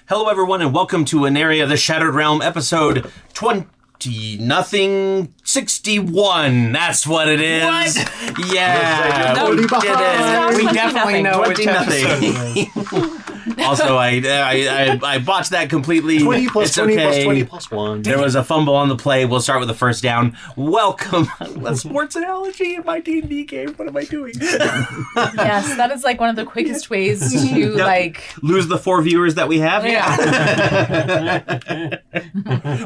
Hello, everyone, and welcome to Aneria, the Shattered Realm, episode 61. That's what it is. What? Yeah, no, we did it. We definitely know which episode. Also, I botched that completely. 20 plus it's 20 okay. plus 20 plus 1. There was a fumble on the play. We'll start with the first down. Welcome. A sports analogy in my D&D game. What am I doing? Yes, that is like one of the quickest ways to lose the 4 viewers that we have. Yeah.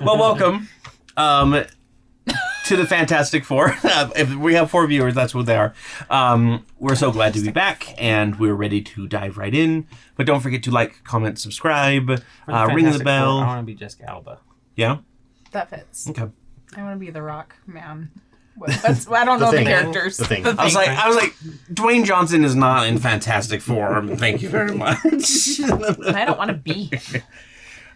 Well, welcome to the Fantastic Four. If we have 4 viewers, that's what they are. We're so glad to be back, and we're ready to dive right in. But don't forget to like, comment, subscribe, ring the bell. I want to be Jessica Alba. Yeah? That fits. Okay. I want to be the Rock Man. I don't know the characters. The Thing. I was like, Dwayne Johnson is not in Fantastic Four. Thank you very much. I don't want to be.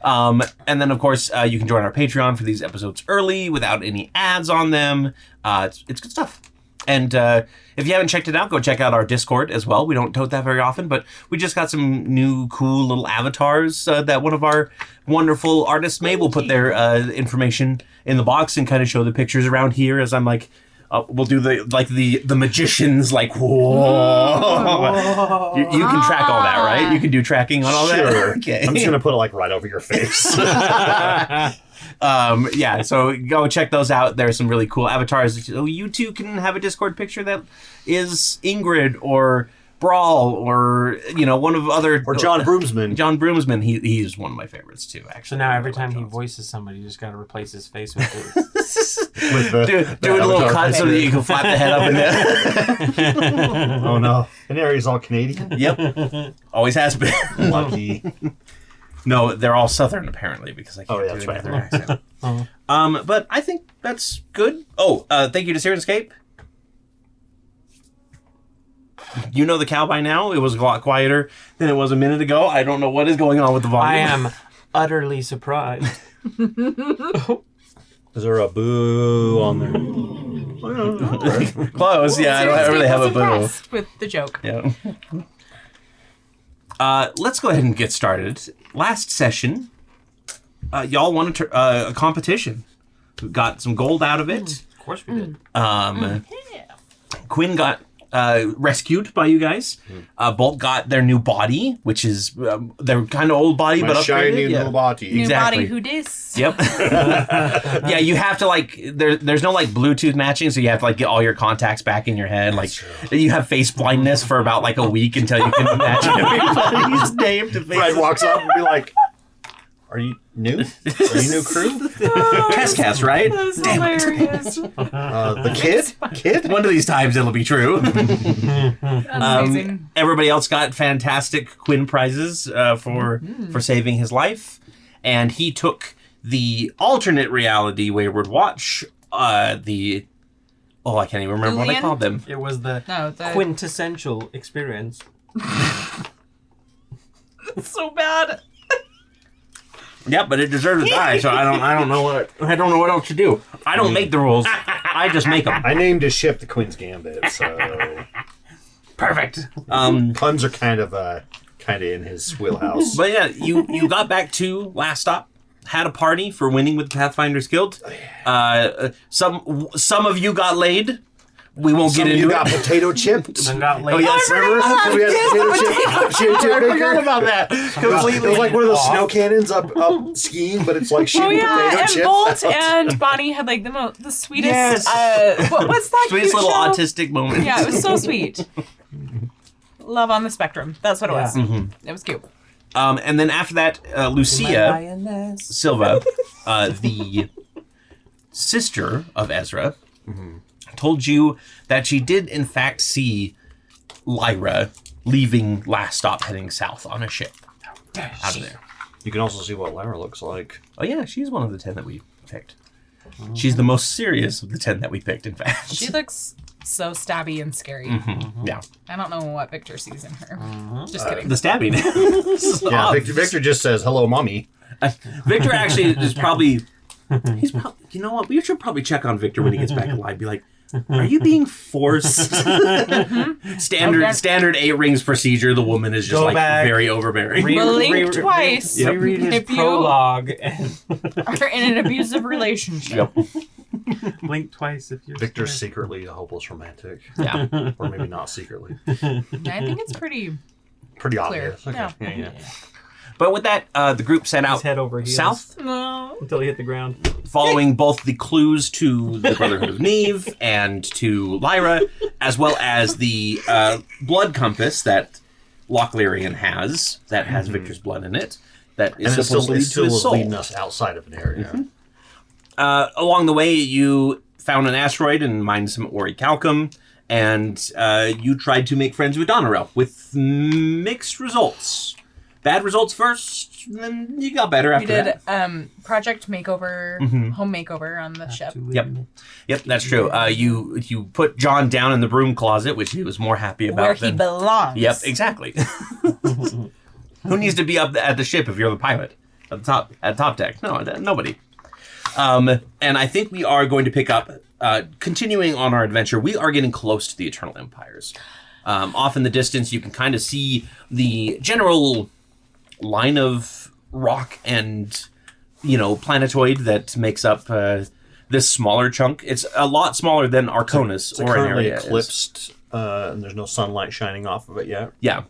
And then, of course, you can join our Patreon for these episodes early without any ads on them. It's good stuff. And if you haven't checked it out, go check out our Discord as well. We don't tote that very often, but we just got some new cool little avatars that one of our wonderful artists made. We'll put their information in the box and kind of show the pictures around here as I'm like, we'll do the magicians whoa. You can track all that, right? You can do tracking on all that. Sure. Okay. I'm just gonna put it like right over your face. Yeah, so go check those out. There's some really cool avatars. So you too can have a Discord picture that is Ingrid or Brawl or one of other Or John Broomsman. John Broomsman. He's one of my favorites too. Actually, So now every time he voices somebody, you just got to replace his face with it. With the do a little cut so that you can flap the head up in there. Oh no, Aneria's all Canadian. Yep, always has been. Lucky. No, they're all Southern apparently because I can't do that's it right. with their accent. But I think that's good. Oh, thank you to Syrinscape. You know the cow by now. It was a lot quieter than it was a minute ago. I don't know what is going on with the volume. I am utterly surprised. Is there a boo on there? Close. Yeah, I don't really have a boo. With the joke. Yeah. Let's go ahead and get started. Last session, y'all wanted a competition. We got some gold out of it. Of course we did. Quinn got rescued by you guys. Bolt got their new body, which is their kind of old body, My but upgraded. shiny Yeah. new body. New Exactly. body, who dis? Yep. Yeah, you have to there's no Bluetooth matching, so you have to get all your contacts back in your head. You have face blindness for about a week until you can match everybody's name to face. Fred walks up and be like, "Are you new? Are you new crew? Cast, right? That's hilarious. The kid? One of these times it'll be true. Amazing. Everybody else got fantastic Quinn prizes for saving his life, and he took the alternate reality Wayward Watch. I can't even remember what I Julian? called them. It was the The quintessential experience. It's so bad. Yeah, but it deserves to die, so I don't know what else to do. I don't make the rules. I just make them. I named his ship the Queen's Gambit, so Perfect. puns are kind of in his wheelhouse. But yeah, you got back to last stop. Had a party for winning with the Pathfinders Guild. Some of you got laid. We won't get into you it. got potato chipped. And got laid. Oh yes, Remember? We had potato chip. I forgot about that. Completely. It was like one of those snow cannons up skiing, but it's like shooting potato and chips. Bolt and Bonnie had the sweetest. Yes. What's that? Sweetest cute little show? autistic moment. Yeah, it was so sweet. Love on the spectrum. That's what it was. It was cute. And then after that, Lucia Silva, the sister of Ezra, told you that she did in fact see Lyra leaving last stop heading south on a ship out of there. You can also see what Lyra looks like. Oh yeah, she's one of the 10 that we picked. She's the most serious of the 10 that we picked, in fact. She looks so stabby and scary. Yeah. I don't know what Victor sees in her. Just kidding. The stabbing. Yeah, Victor just says, "Hello, mommy." Victor actually is probably... You know what? We should probably check on Victor when he gets back alive. Be like, Are you being forced? Standard 8 rings procedure. The woman is just Go back. very overbearing. Blink twice. Yep. Reread his If you- prologue and Are in an abusive relationship. Yep. blink twice if you're Victor's scared. secretly a hopeless romantic. Yeah. Or maybe not secretly. I think it's pretty Pretty clear. obvious. Okay. Yeah. But with that, the group set out His head over heels south, No. until he hit the ground. following both the clues to the Brotherhood of Neve and to Lyra, as well as the blood compass that Lochlarian has, that has Victor's blood in it, that is And supposed to lead to still his is soul. leading us outside of an area. Along the way, you found an asteroid and mined some orichalcum, and you tried to make friends with Donarel with mixed results. Bad results first, then you got better We after did that. project makeover, home makeover on the ship. Yep, that's true. You put John down in the broom closet, which he was more happy about Where he than... belongs. Yep, exactly. Who needs to be up at the ship if you're the pilot? At top deck? No, nobody. And I think we are going to pick up, continuing on our adventure, we are getting close to the Eternal Empires. Off in the distance, you can kind of see the general line of rock and, planetoid that makes up this smaller chunk. It's a lot smaller than Arconis It's or currently Aneria is. eclipsed, and there's no sunlight shining off of it yet. Yeah,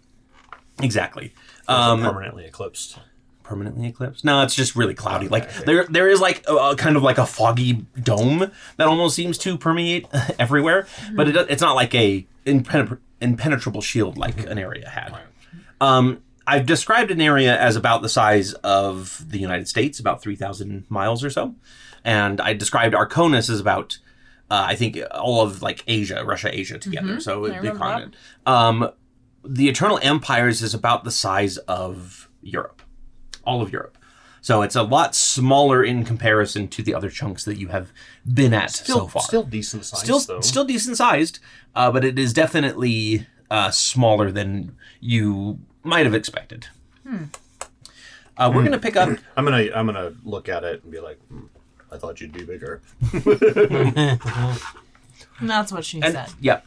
exactly. Permanently eclipsed. Permanently eclipsed? No, it's just really cloudy. Like there is like a kind of like a foggy dome that almost seems to permeate everywhere, but it's not like a impenetrable shield like Aneria had. I've described Aneria as about the size of the United States, about 3,000 miles or so, and I described Arconis as about I think all of like Asia, Russia, Asia together. So I the remember continent. The Eternal Empires is about the size of Europe. All of Europe. So it's a lot smaller in comparison to the other chunks that you have been at so far. Still decent size, though. Still decent sized, but it is definitely smaller than you might have expected. We're gonna pick up. I'm gonna look at it and be like, I thought you'd be bigger. And that's what she And, said. yeah,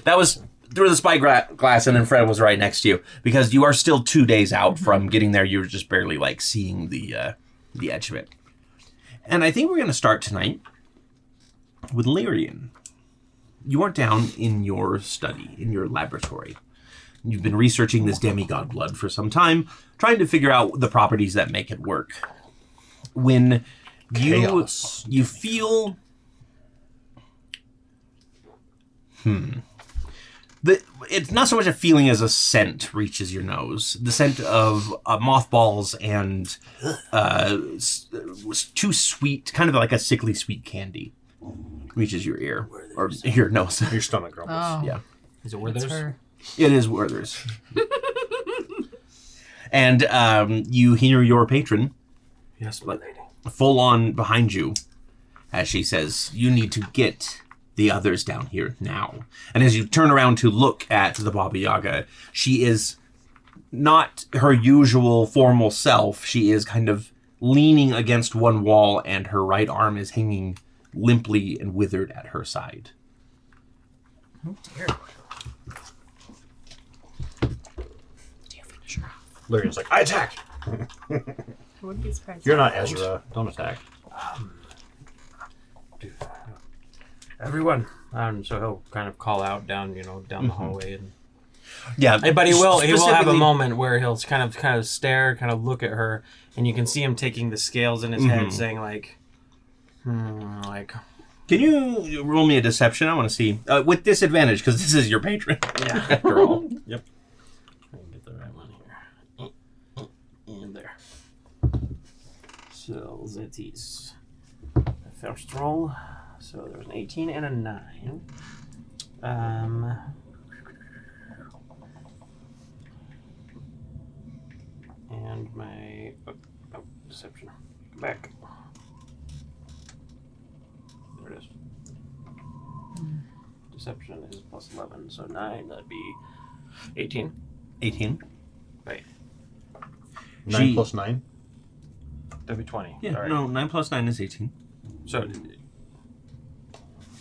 that was through the spy glass, and then Fred was right next to you because you are still 2 days out from getting there. You were just barely like seeing the edge of it. And I think we're going to start tonight with Lyrian. You are down in your study, in your laboratory. You've been researching this demigod blood for some time, trying to figure out the properties that make it work. When Chaos. you feel... It's not so much a feeling as a scent reaches your nose. The scent of mothballs and too sweet, kind of like a sickly sweet candy, reaches your ear or your nose. Your stomach grumbles. Oh, Yeah, Is it where that's there's her. it is Werther's. And you hear your patron Yes, my lady. full on behind you as she says, "You need to get the others down here now." And as you turn around to look at the Baba Yaga, she is not her usual formal self. She is kind of leaning against one wall, and her right arm is hanging limply and withered at her side. Oh, dear. Do you finish her off? Lyrian's like, I attack! I wouldn't be surprised. You're not Ezra. Don't attack. Everyone. So he'll kind of call out down the hallway, and Yeah, but he will have a specifically- moment where he'll kind of stare, kind of look at her, and you can see him taking the scales in his head, saying like, like. Can you roll me a deception? I want to see with disadvantage because this is your patron. Yeah. After all. Yep. Try and get the right one here. And there. So that is the first roll. So there's an 18 and a 9. And my deception. Back. There it is. Deception is plus 11, so 9. That'd be 18. 18. Right. 9 plus 9? That'd be 20. Yeah, Sorry. no, 9 plus 9 is 18. So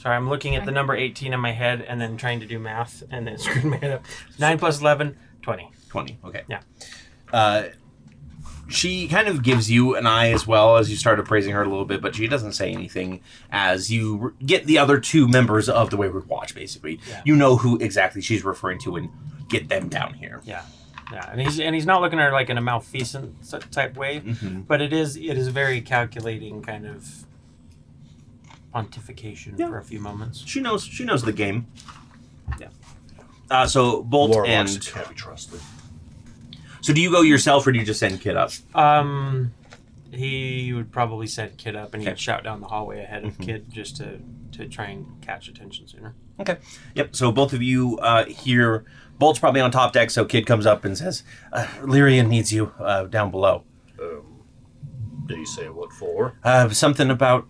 Sorry, I'm looking at the number 18 in my head and then trying to do math and then screwing my head up. 9 plus 11, 20. 20. Okay. Yeah. She kind of gives you an eye as well as you start appraising her a little bit, but she doesn't say anything as you get the other 2 members of the Wayward Watch, basically. Yeah. You know who exactly she's referring to and get them down here. Yeah. Yeah, and he's not looking at her like in a malfeasant type way, but it is very calculating kind of pontification for a few moments. She knows the game. Yeah. So Bolt Warlocks and... can't be trusted. So do you go yourself or do you just send Kid up? He would probably send Kid up and he'd Okay. shout down the hallway ahead of Kid just to try and catch attention sooner. Okay. Yep. So both of you hear Bolt's probably on top deck, so Kid comes up and says, Lyrian needs you down below. Did he say what for? Something about...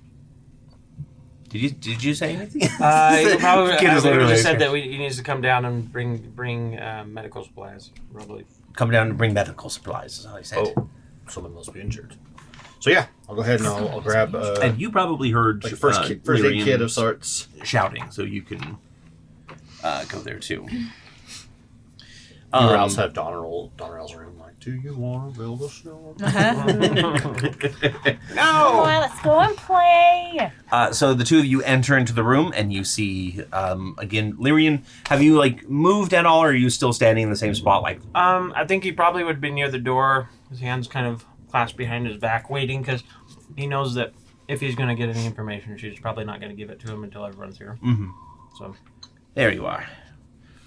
Did you say anything? He probably Kid is literally just said that he needs to come down and bring medical supplies. Probably. Come down and bring medical supplies, is all he said. Oh, someone must be injured. So yeah, I'll go ahead and I'll grab And you probably heard like first aid Lyrian kit of sorts. shouting, so you can go there too. You else have Donnerell's room like, do you want to build a snow? Oh, let's go and play. So the 2 of you enter into the room, and you see again, Lyrian. Have you like moved at all, or are you still standing in the same spot? Like, I think he probably would be near the door. His hands kind of clasped behind his back, waiting because he knows that if he's going to get any information, she's probably not going to give it to him until everyone's here. Mm-hmm. So there you are.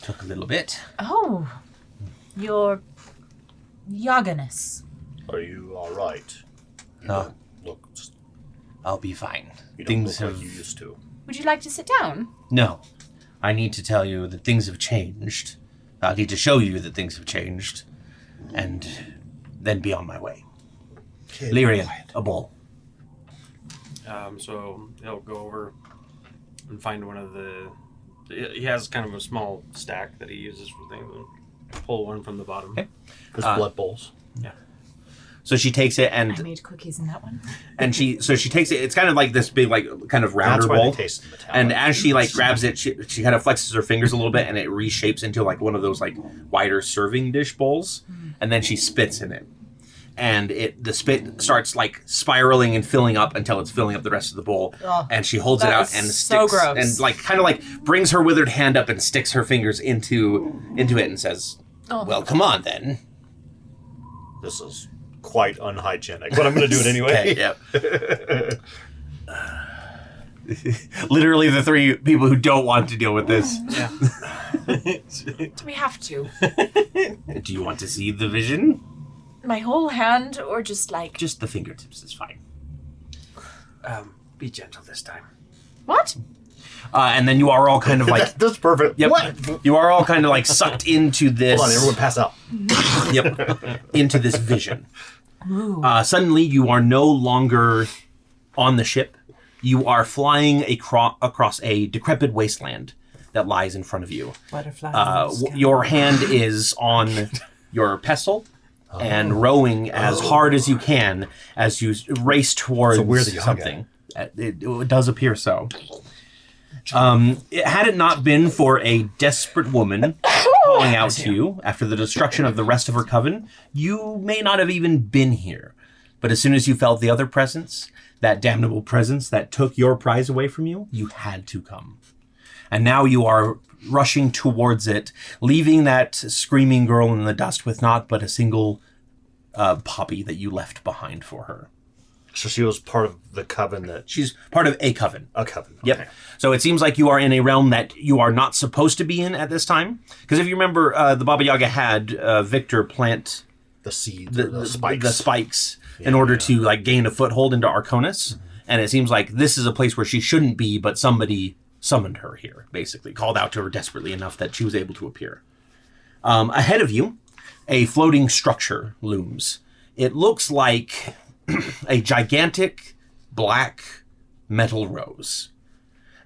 Took a little bit. Oh, your Yogginess. Are you all right? You No. don't look. I'll be fine. You don't Things look have... like you used to. Would you like to sit down? No. I need to tell you that things have changed. I need to show you that things have changed. And then be on my way. Kid, Lyrian, quiet. a bull. so he'll go over and find one of the. He has kind of a small stack that he uses for things, and pull one from the bottom. Okay. There's blood bowls. Yeah. So she takes it I and made cookies in that one. she takes it. It's kind of like this big, like kind of rounder That's why bowl. they taste metallic. And as she like grabs it, she kind of flexes her fingers a little bit, and it reshapes into like one of those like wider serving dish bowls. And then she spits in it, and the spit starts like spiraling and filling up until it's filling up the rest of the bowl. Oh, and she holds it that out was and so sticks gross. and like kind of like brings her withered hand up and sticks her fingers into it and says, Oh. "Well, come on then." This is quite unhygienic, but I'm going to do it anyway. Okay, yep. Literally the 3 people who don't want to deal with this. Yeah. We have to. Do you want to see the vision? My whole hand, or just like... Just the fingertips is fine. Be gentle this time. What? And then you are all kind of like... That's perfect. Yep. What? You are all kind of like sucked into this... Hold on, everyone pass out. Yep. Into this vision. Suddenly, you are no longer on the ship. You are flying across a decrepit wasteland that lies in front of you. Butterfly. Your hand is on your pestle and rowing as hard as you can as you race towards So we're the Yaga. something. It does appear so. Had it not been for a desperate woman calling out to you after the destruction of the rest of her coven, you may not have even been here. But as soon as you felt the other presence, that damnable presence that took your prize away from you, you had to come. And now you are rushing towards it, leaving that screaming girl in the dust with not but a single poppy that you left behind for her. So she was part of the coven that... She's part of a coven. A coven. Yep. Okay. So it seems like you are in a realm that you are not supposed to be in at this time. Because if you remember, the Baba Yaga had Victor plant The seeds, the spikes. the spikes in order to like gain a foothold into Arconis. Mm-hmm. And it seems like this is a place where she shouldn't be, but somebody summoned her here, basically. Called out to her desperately enough that she was able to appear. Ahead of you, a floating structure looms. It looks like a gigantic black metal rose.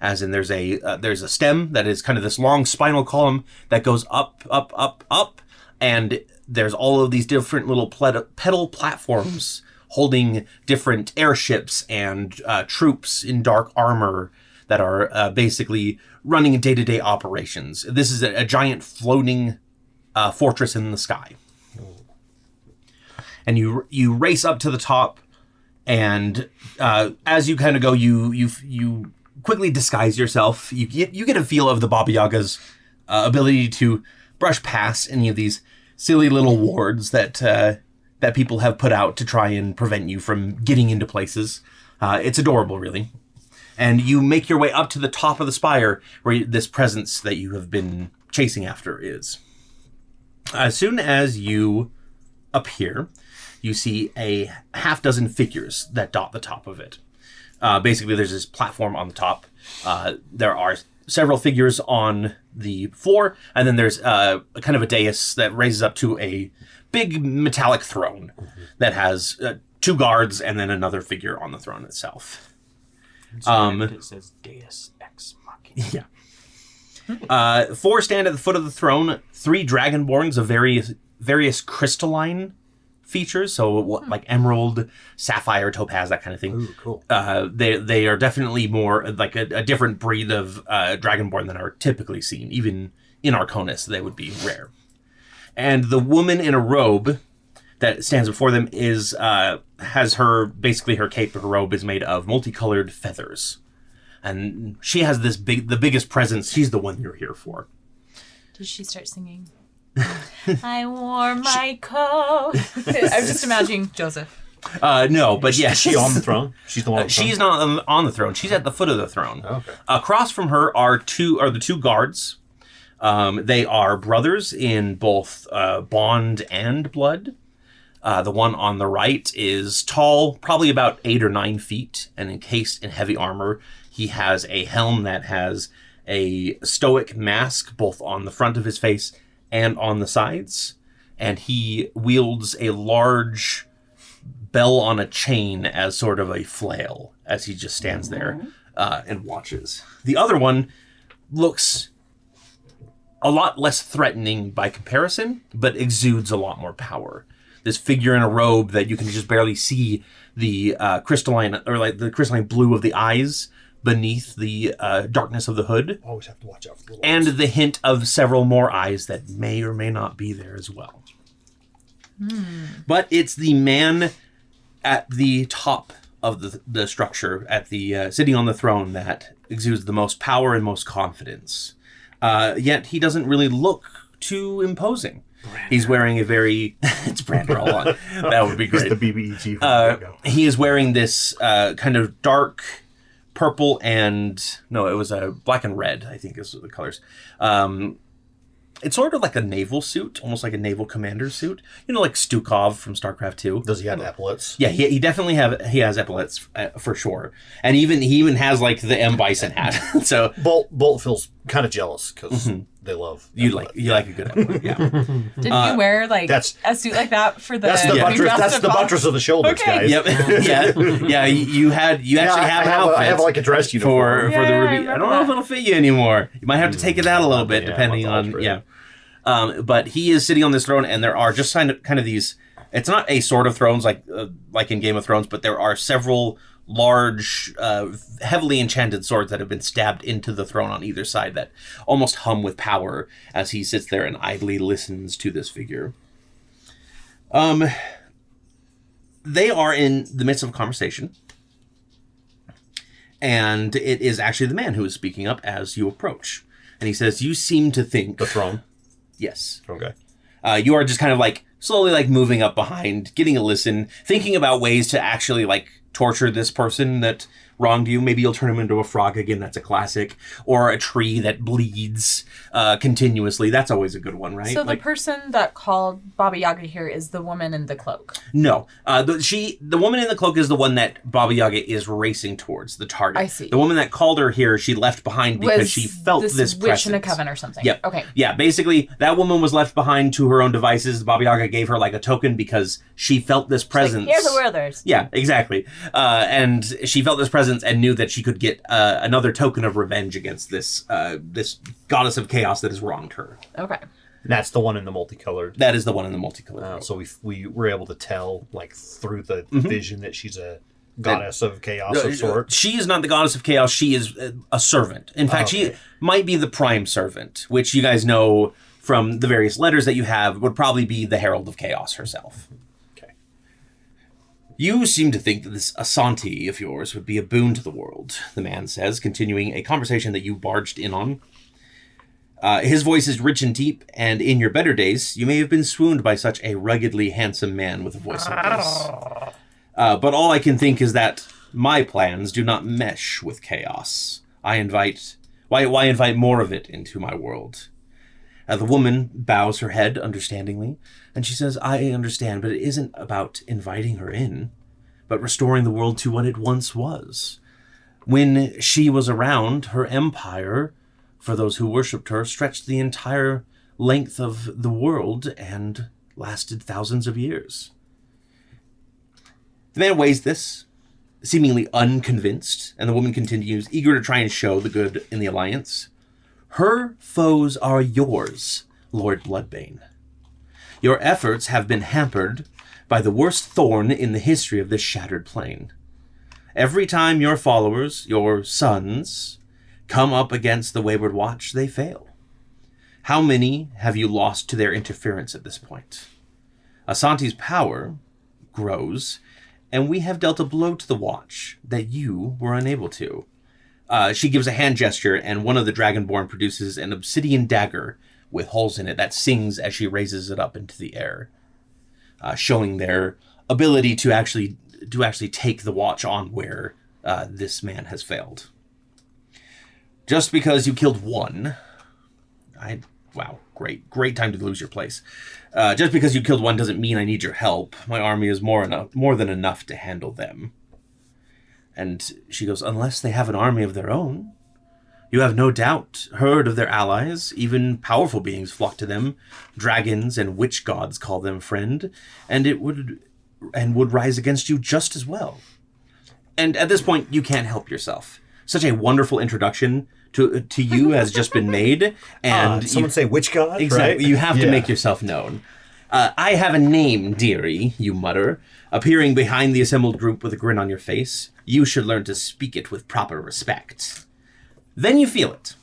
As in there's a stem that is kind of this long spinal column that goes up, up, up, up, and there's all of these different little pedal platforms holding different airships and troops in dark armor that are basically running day-to-day operations. This is a giant floating fortress in the sky. And you race up to the top, and as you kind of go, you quickly disguise yourself. You get a feel of the Baba Yaga's ability to brush past any of these silly little wards that people have put out to try and prevent you from getting into places. It's adorable, really. And you make your way up to the top of the spire where this presence that you have been chasing after is. As soon as you appear, you see a half dozen figures that dot the top of it. Basically, there's this platform on the top. There are several figures on the floor, and then there's a kind of a dais that raises up to a big metallic throne that has 2 guards and then another figure on the throne itself. It says Deus Ex Machina. Yeah. 4 stand at the foot of the throne. 3 dragonborns of various crystalline features, so like emerald, sapphire, topaz, that kind of thing. Ooh, cool. They are definitely more like a different breed of dragonborn than are typically seen. Even in Arconis, they would be rare. And the woman in a robe that stands before them has her cape, her robe is made of multicolored feathers, and she has the biggest presence. She's the one you're here for. Does she start singing? I wore my coat. I'm just imagining Joseph. No, but yeah, Is she on the throne? She's the one on the throne? she's not on the throne. She's at the foot of the throne. Okay. Across from her are the 2 guards. They are brothers in both bond and blood. The one on the right is tall, probably about 8 or 9 feet, and encased in heavy armor. He has a helm that has a stoic mask both on the front of his face and on the sides, and he wields a large bell on a chain as sort of a flail as he just stands there and watches. The other one looks a lot less threatening by comparison, but exudes a lot more power. This figure in a robe that you can just barely see the crystalline blue of the eyes beneath the darkness of the hood. Always have to watch out for the little And ones. the hint of several more eyes that may or may not be there as well. But it's the man at the top of the structure, at the sitting on the throne, that exudes the most power and most confidence. Yet he doesn't really look too imposing. He's wearing a very... it's Brander all on. That would be great. It's the BBEG. There you go. He is wearing this kind of dark purple and... No, it was black and red, I think is the colors. It's sort of like a naval suit, almost like a naval commander suit. You know, like Stukov from StarCraft 2. Does he have epaulets? Yeah, he definitely has epaulets for sure, and he even has like the M Bison hat. So Bolt feels kind of jealous because they love you epaulet. like a good epaulet, yeah. Didn't you wear that's- a suit like that for the? That's the Big buttress. That's the Festival? buttress of the shoulders, Okay. guys. Yep, yeah. You actually have an outfit. I have like a dress uniform. for Yeah, the I Ruby. I remember don't know if that. it'll fit you anymore. You might have to take it out a little bit, Yeah, depending I'll on alter it. But he is sitting on this throne, and there are just kind of these. It's not a sort of thrones like in Game of Thrones, but there are several large, heavily enchanted swords that have been stabbed into the throne on either side that almost hum with power as he sits there and idly listens to this figure. They are in the midst of a conversation, and it is actually the man who is speaking up as you approach. And he says, "You seem to think..." The throne. Yes. Okay. You are just kind of like slowly like moving up behind, getting a listen, thinking about ways to actually like torture this person that wronged you. Maybe you'll turn him into a frog again. That's a classic. Or a tree that bleeds continuously. That's always a good one, right? So the person that called Baba Yaga here is the woman in the cloak. No. The woman in the cloak is the one that Baba Yaga is racing towards, the target. I see. The woman that called her here, she left behind because Was she felt this witch presence. in a coven or something. Yep. Okay. Yeah, basically, that woman was left behind to her own devices. Baba Yaga gave her like a token because she felt this presence. Like, here's the Werthers. Yeah, exactly. And she felt this presence and knew that she could get another token of revenge against this goddess of chaos that has wronged her. Okay. And that's the one in the multicolored. That is the one in the multicolored. So we were able to tell, like, through the vision that she's a goddess of chaos of sorts. She is not the goddess of chaos. She is a servant. In fact, she might be the prime servant, which you guys know from the various letters that you have would probably be the Herald of Chaos herself. Okay. You seem to think that this Asante of yours would be a boon to the world, the man says, continuing a conversation that you barged in on. His voice is rich and deep, and in your better days, you may have been swooned by such a ruggedly handsome man with a voice like this. But all I can think is that my plans do not mesh with chaos. Why invite more of it into my world? The woman bows her head understandingly, and she says, I understand, but it isn't about inviting her in, but restoring the world to what it once was. When she was around, her empire, for those who worshipped her, stretched the entire length of the world and lasted thousands of years. The man weighs this, seemingly unconvinced, and the woman continues, eager to try and show the good in the alliance. Her foes are yours, Lord Bloodbane. Your efforts have been hampered by the worst thorn in the history of this shattered plane. Every time your followers, your sons, come up against the Wayward Watch, they fail. How many have you lost to their interference at this point? Asante's power grows, and we have dealt a blow to the Watch that you were unable to. She gives a hand gesture, and one of the Dragonborn produces an obsidian dagger with holes in it that sings as she raises it up into the air, showing their ability to actually take the Watch on where this man has failed. Just because you killed one, wow, great time to lose your place. Just because you killed one doesn't mean I need your help. My army is more than enough to handle them. And she goes, unless they have an army of their own. You have no doubt heard of their allies. Even powerful beings flock to them. Dragons and witch gods call them friend, and would rise against you just as well. And at this point, you can't help yourself. Such a wonderful introduction to you has just been made, and someone say witch god, exactly. Right? You have to make yourself known. I have a name, dearie, you mutter, appearing behind the assembled group with a grin on your face. You should learn to speak it with proper respect. Then you feel it.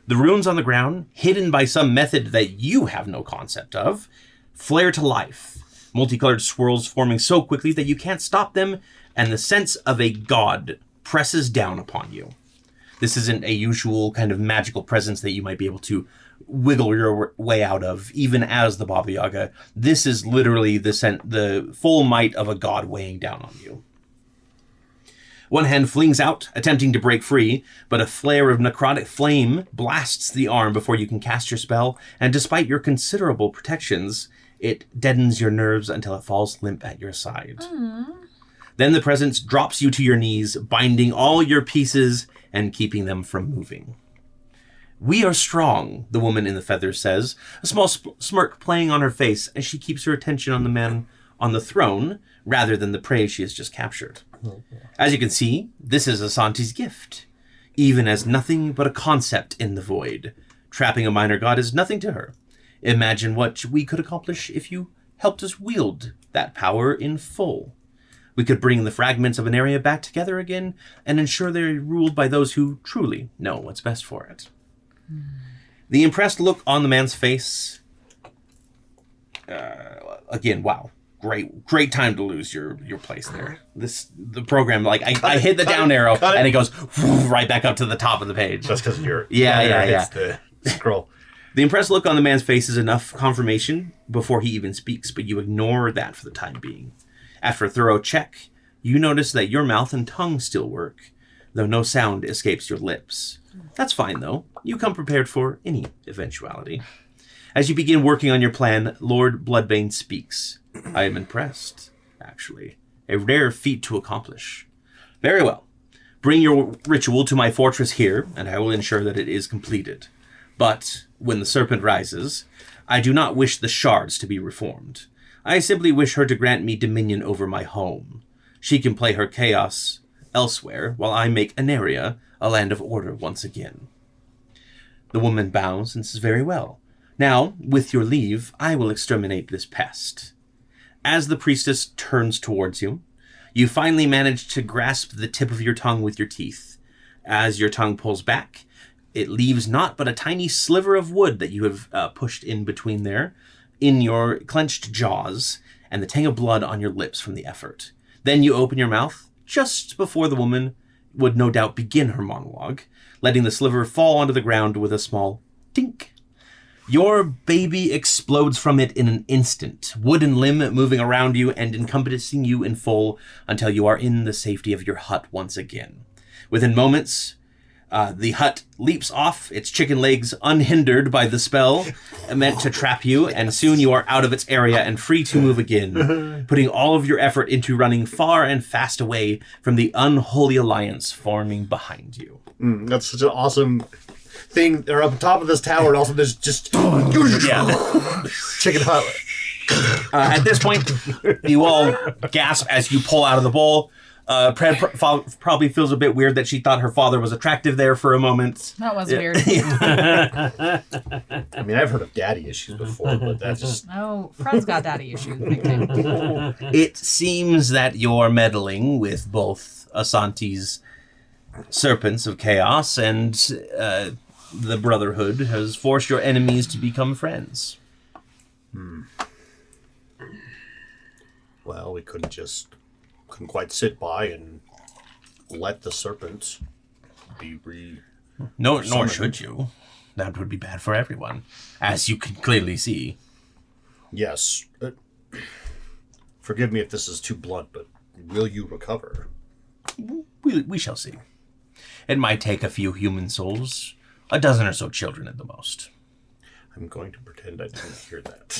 The runes on the ground, hidden by some method that you have no concept of, flare to life. Multicolored swirls forming so quickly that you can't stop them, and the sense of a god presses down upon you. This isn't a usual kind of magical presence that you might be able to wiggle your way out of, even as the Baba Yaga. This is literally the full might of a god weighing down on you. One hand flings out, attempting to break free, but a flare of necrotic flame blasts the arm before you can cast your spell, and despite your considerable protections, it deadens your nerves until it falls limp at your side. Then the presence drops you to your knees, binding all your pieces and keeping them from moving. We are strong, the woman in the feathers says, a small smirk playing on her face as she keeps her attention on the man on the throne rather than the prey she has just captured. As you can see, this is Asante's gift, even as nothing but a concept in the void. Trapping a minor god is nothing to her. Imagine what we could accomplish if you helped us wield that power in full. We could bring the fragments of Aneria back together again and ensure they're ruled by those who truly know what's best for it. The impressed look on the man's face. Again, wow. Great time to lose your place there. The program, I hit the down arrow and it goes right back up to the top of the page. Just because you're yeah. The scroll. The impressed look on the man's face is enough confirmation before he even speaks, but you ignore that for the time being. After a thorough check, you notice that your mouth and tongue still work, though no sound escapes your lips. That's fine, though. You come prepared for any eventuality. As you begin working on your plan, Lord Bloodbane speaks. I am impressed, actually. A rare feat to accomplish. Very well. Bring your ritual to my fortress here, and I will ensure that it is completed. But when the serpent rises, I do not wish the shards to be reformed. I simply wish her to grant me dominion over my home. She can play her chaos elsewhere, while I make Aneria a land of order once again. The woman bows and says, very well. Now, with your leave, I will exterminate this pest. As the priestess turns towards you, You finally manage to grasp the tip of your tongue with your teeth. As your tongue pulls back, it leaves naught but a tiny sliver of wood that you have pushed in between there, in your clenched jaws, and the tang of blood on your lips from the effort. Then you open your mouth, just before the woman would no doubt begin her monologue, letting the sliver fall onto the ground with a small tink. Your baby explodes from it in an instant, wood and limb moving around you and encompassing you in full until you are in the safety of your hut once again. Within moments, the hut leaps off, its chicken legs unhindered by the spell meant to trap you, and soon you are out of its area and free to move again, putting all of your effort into running far and fast away from the unholy alliance forming behind you. That's such an awesome thing. They're up top of this tower, and also there's just chicken hut. At this point, you all gasp as you pull out of the bowl. Probably feels a bit weird that she thought her father was attractive there for a moment. That was weird. I mean, I've heard of daddy issues before, but that's just... Oh, Fred's got daddy issues. Big time. It seems that you're meddling with both Asante's serpents of chaos and the Brotherhood has forced your enemies to become friends. Well, we couldn't quite sit by and let the serpents be No, nor should you. That would be bad for everyone, as you can clearly see. Yes. Forgive me if this is too blunt, but will you recover? We shall see. It might take a few human souls, a dozen or so children at the most. I'm going to pretend I didn't hear that.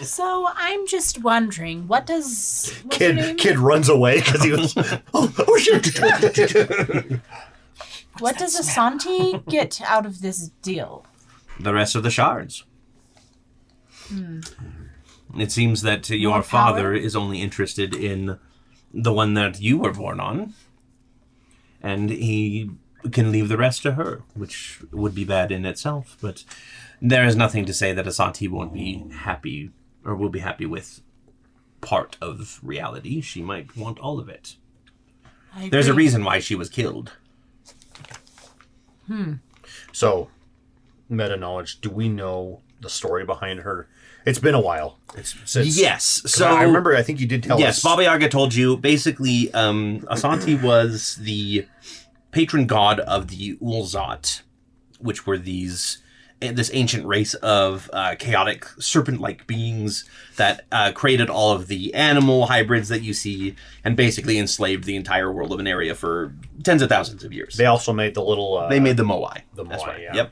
So I'm just wondering, what's your name? Kid runs away because he was... oh shit! What does Asante get out of this deal? The rest of the shards. It seems that your More father power? is only interested in the one that you were born on, and he can leave the rest to her, which would be bad in itself, but there is nothing to say that Asante won't be happy, or will be happy with part of reality. She might want all of it. There's a reason why she was killed. So, meta knowledge, do we know the story behind her? It's been a while. Yes. So I remember, I think you did tell us. Yes, Baba Yaga told you. Basically, Asante was the patron god of the Ulzat, which were this ancient race of chaotic serpent-like beings that created all of the animal hybrids that you see and basically enslaved the entire world of Aneria for tens of thousands of years. They also made the little... they made the Moai. That's Moai, right. yeah. Yep.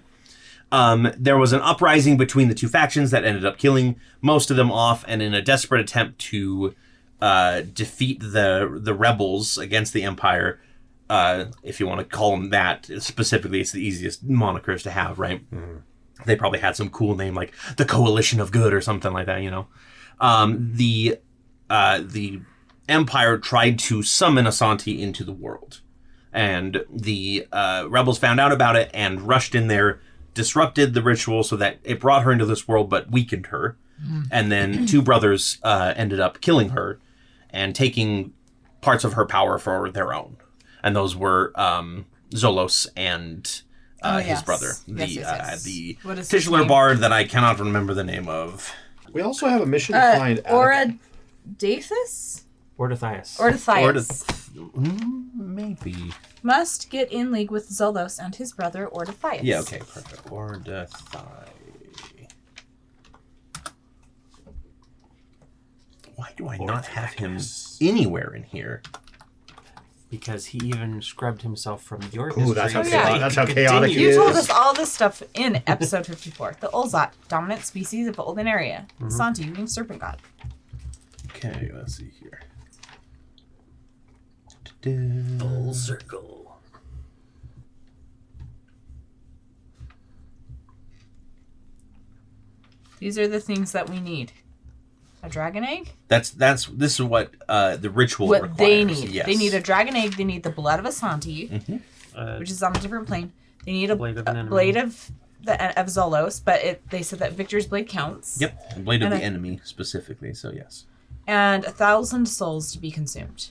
There was an uprising between the two factions that ended up killing most of them off, and in a desperate attempt to defeat the rebels against the Empire, if you want to call them that, specifically, it's the easiest monikers to have, right? Mm-hmm. They probably had some cool name like the Coalition of Good or something like that, you know? The Empire tried to summon Asante into the world, and the rebels found out about it and rushed in there, disrupted the ritual so that it brought her into this world but weakened her. And then two brothers ended up killing her and taking parts of her power for their own. And those were Zolos and his brother, the titular bard that I cannot remember the name of. We also have a mission to find... Oradathus? Ortithias. Maybe. Must get in league with Zolos and his brother Ordathias. Yeah, okay, perfect. Ordathai. Why do I not have him anywhere in here? Because he even scrubbed himself from your history. Ooh, that's how, yeah. that's how chaotic he You is. told us all this stuff in episode 54. The Ulzat, dominant species of Old Aneria. Asante, winged serpent god. Okay, let's see here. Full circle. These are the things that we need. A dragon egg? This is what the ritual What requires. they need. Yes. They need a dragon egg. They need the blood of Asante, which is on a different plane. They need a blade of Zolos, but they said that Victor's blade counts. Yep, blade of And the enemy specifically. So yes. and 1,000 souls to be consumed.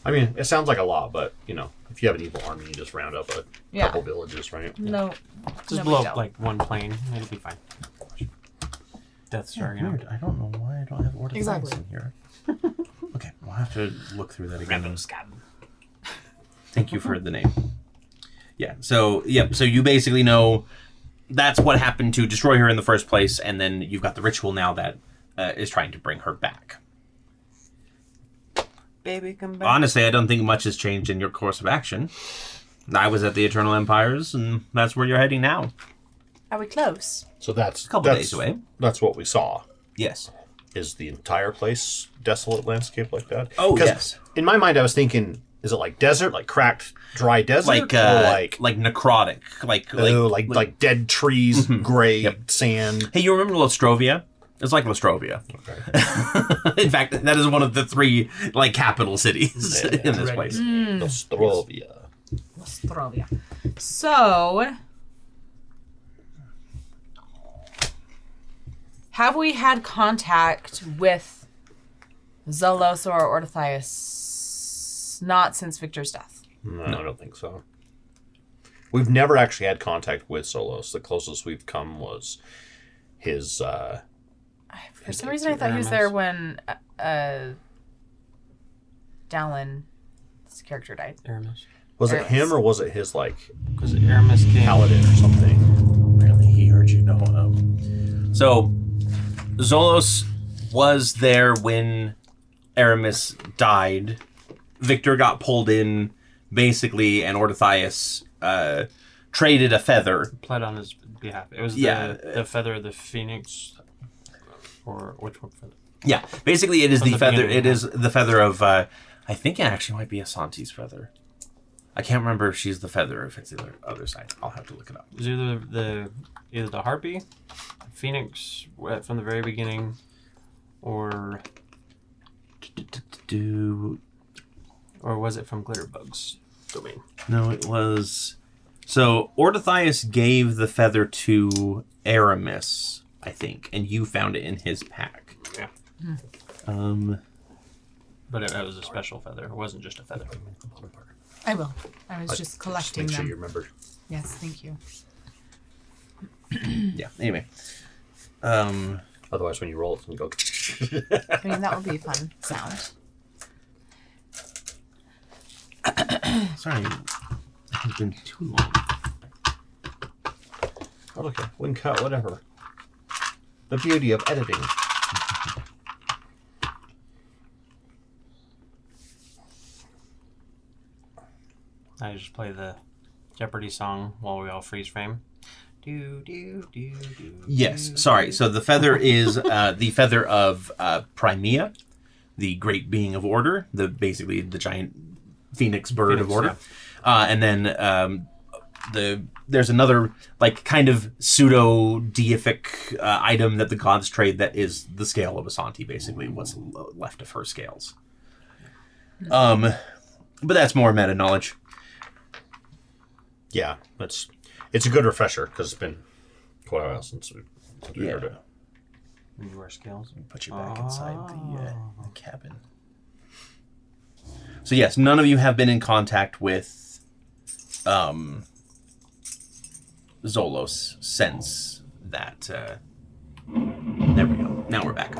I mean, it sounds like a lot, but, you know, if you have an evil army, you just round up a couple villages, right? No. Just blow up like one plane. It'll be fine. Death Star, you know. Weird. I don't know why I don't have Artificer Exactly. in here. Okay, we'll have to look through that again. Random scab. Thank you for the name. Yeah, so you basically know that's what happened to destroy her in the first place, and then you've got the ritual now that is trying to bring her back. Baby, come back. Honestly, I don't think much has changed in your course of action. I was at the Eternal Empires, and that's where you're heading now. Are we close? So that's A couple days away. That's what we saw. Yes. Is the entire place desolate landscape like that? Oh, 'Cause yes. In my mind, I was thinking, is it like desert, like cracked, dry desert, or like necrotic, like dead trees, gray sand? Hey, you remember Lostrovia? It's like Lostrovia. Okay. In fact, that is one of the 3 like capital cities in this place. Nostrovia. Nostrovia. So, have we had contact with Zolos or Artificer? Not since Victor's death. No, I don't think so. We've never actually had contact with Solos. The closest we've come was his. For some reason, I thought he was there when Dallin, his character, died. Aramis. Was it Aramis. him or was it his like Because Aramis came. paladin or something? Apparently, he heard you know. So, Zolos was there when Aramis died. Victor got pulled in, basically, and Orthias traded a feather. Pled on his behalf. It was the feather of the phoenix. Or which one feather? Yeah, basically, it is From the the feather. beginning, It is the feather of. I think it actually might be Asante's feather. I can't remember if she's the feather or if it's the other side. I'll have to look it up. It was either the harpy, phoenix from the very beginning, or was it from Glitterbug's domain? No, it was. So Orthias gave the feather to Aramis, I think, and you found it in his pack. Yeah. But it was a special feather. It wasn't just a feather. I will. I was just collecting Make sure them. you remember. Yes, thank you. yeah. Anyway. Otherwise, when you roll, it's going to go. I mean, that would be a fun sound. Sorry, it's been too long. Oh, okay. Wouldn't cut, whatever. The beauty of editing. I just play the Jeopardy song while we all freeze frame. Do, do, do, do, Yes, do, sorry. do. So the feather is the feather of Primea, the great being of order, basically the giant phoenix bird of order. Yeah. And then there's another like kind of pseudo deific item that the gods trade that is the scale of Asante, basically what's left of her scales. But that's more meta knowledge. Yeah, it's a good refresher because it's been quite a while since we heard it. You wear scales. Put you back inside the cabin. So yes, none of you have been in contact with Zolos since that. There we go. Now we're back.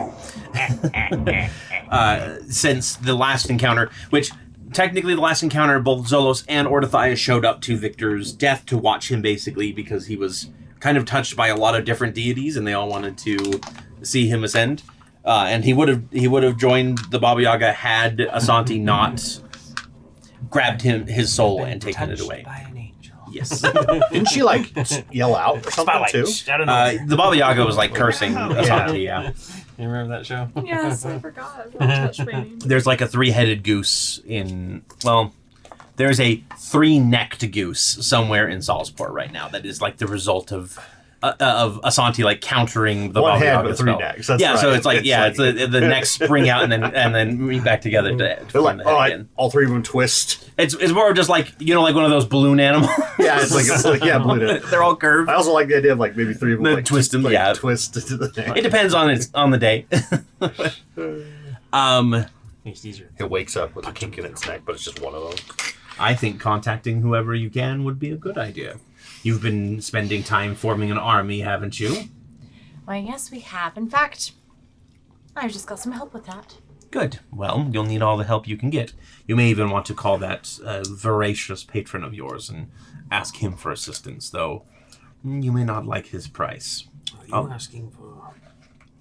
Since the last encounter, which technically the last encounter, both Zolos and Orthias showed up to Victor's death to watch him, basically because he was kind of touched by a lot of different deities, and they all wanted to see him ascend. And he would have joined the Baba Yaga had Asante not grabbed his soul and taken it away. By an angel. Yes. Didn't she like yell out or something too? I don't know. The Baba Yaga was like cursing Asante. Yeah. You remember that show? Yes, I forgot about touch baby. There's like a 3-headed goose there's a 3-necked goose somewhere in Salzport right now that is like the result of of Asante like countering the One Baba hand, Yaga but three spell. necks. That's yeah, so right. it's like It's it's the necks spring out and then meet back together to They're form like, the all head right, again. all three of them twist. It's more just like like one of those balloon animals. Yeah, it's like blue. They're all curved. I also like the idea of like maybe three of them The like twist them, yeah. twist into the neck. It depends on the day. It's easier. It wakes up with a kink in its neck, but it's just one of them. I think contacting whoever you can would be a good idea. You've been spending time forming an army, haven't you? Why, yes, we have. In fact, I've just got some help with that. Good. Well, you'll need all the help you can get. You may even want to call that voracious patron of yours and ask him for assistance, though you may not like his price. Are you asking for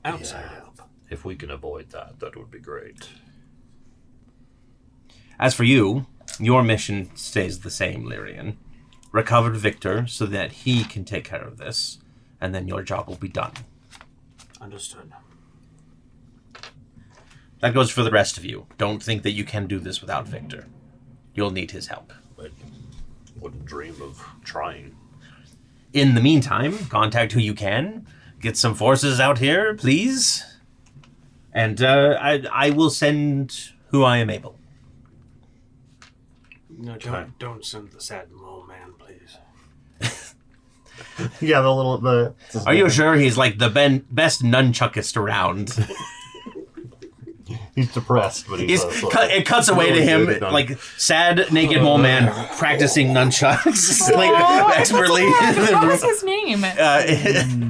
outside help? If we can avoid that, that would be great. As for you, your mission stays the same, Lyrian. Recover Victor so that he can take care of this, and then your job will be done. Understood. That goes for the rest of you. Don't think that you can do this without Victor. You'll need his help. But wouldn't dream of trying. In the meantime, contact who you can. Get some forces out here, please. And I will send who I am able. No, Okay. don't send the sad mole man, please. Yeah, the Are you sure he's like the best nunchuckist around? He's depressed, but he's It cuts away to really him, good at like sad naked mole man practicing nunchucks, like expertly. What was his name?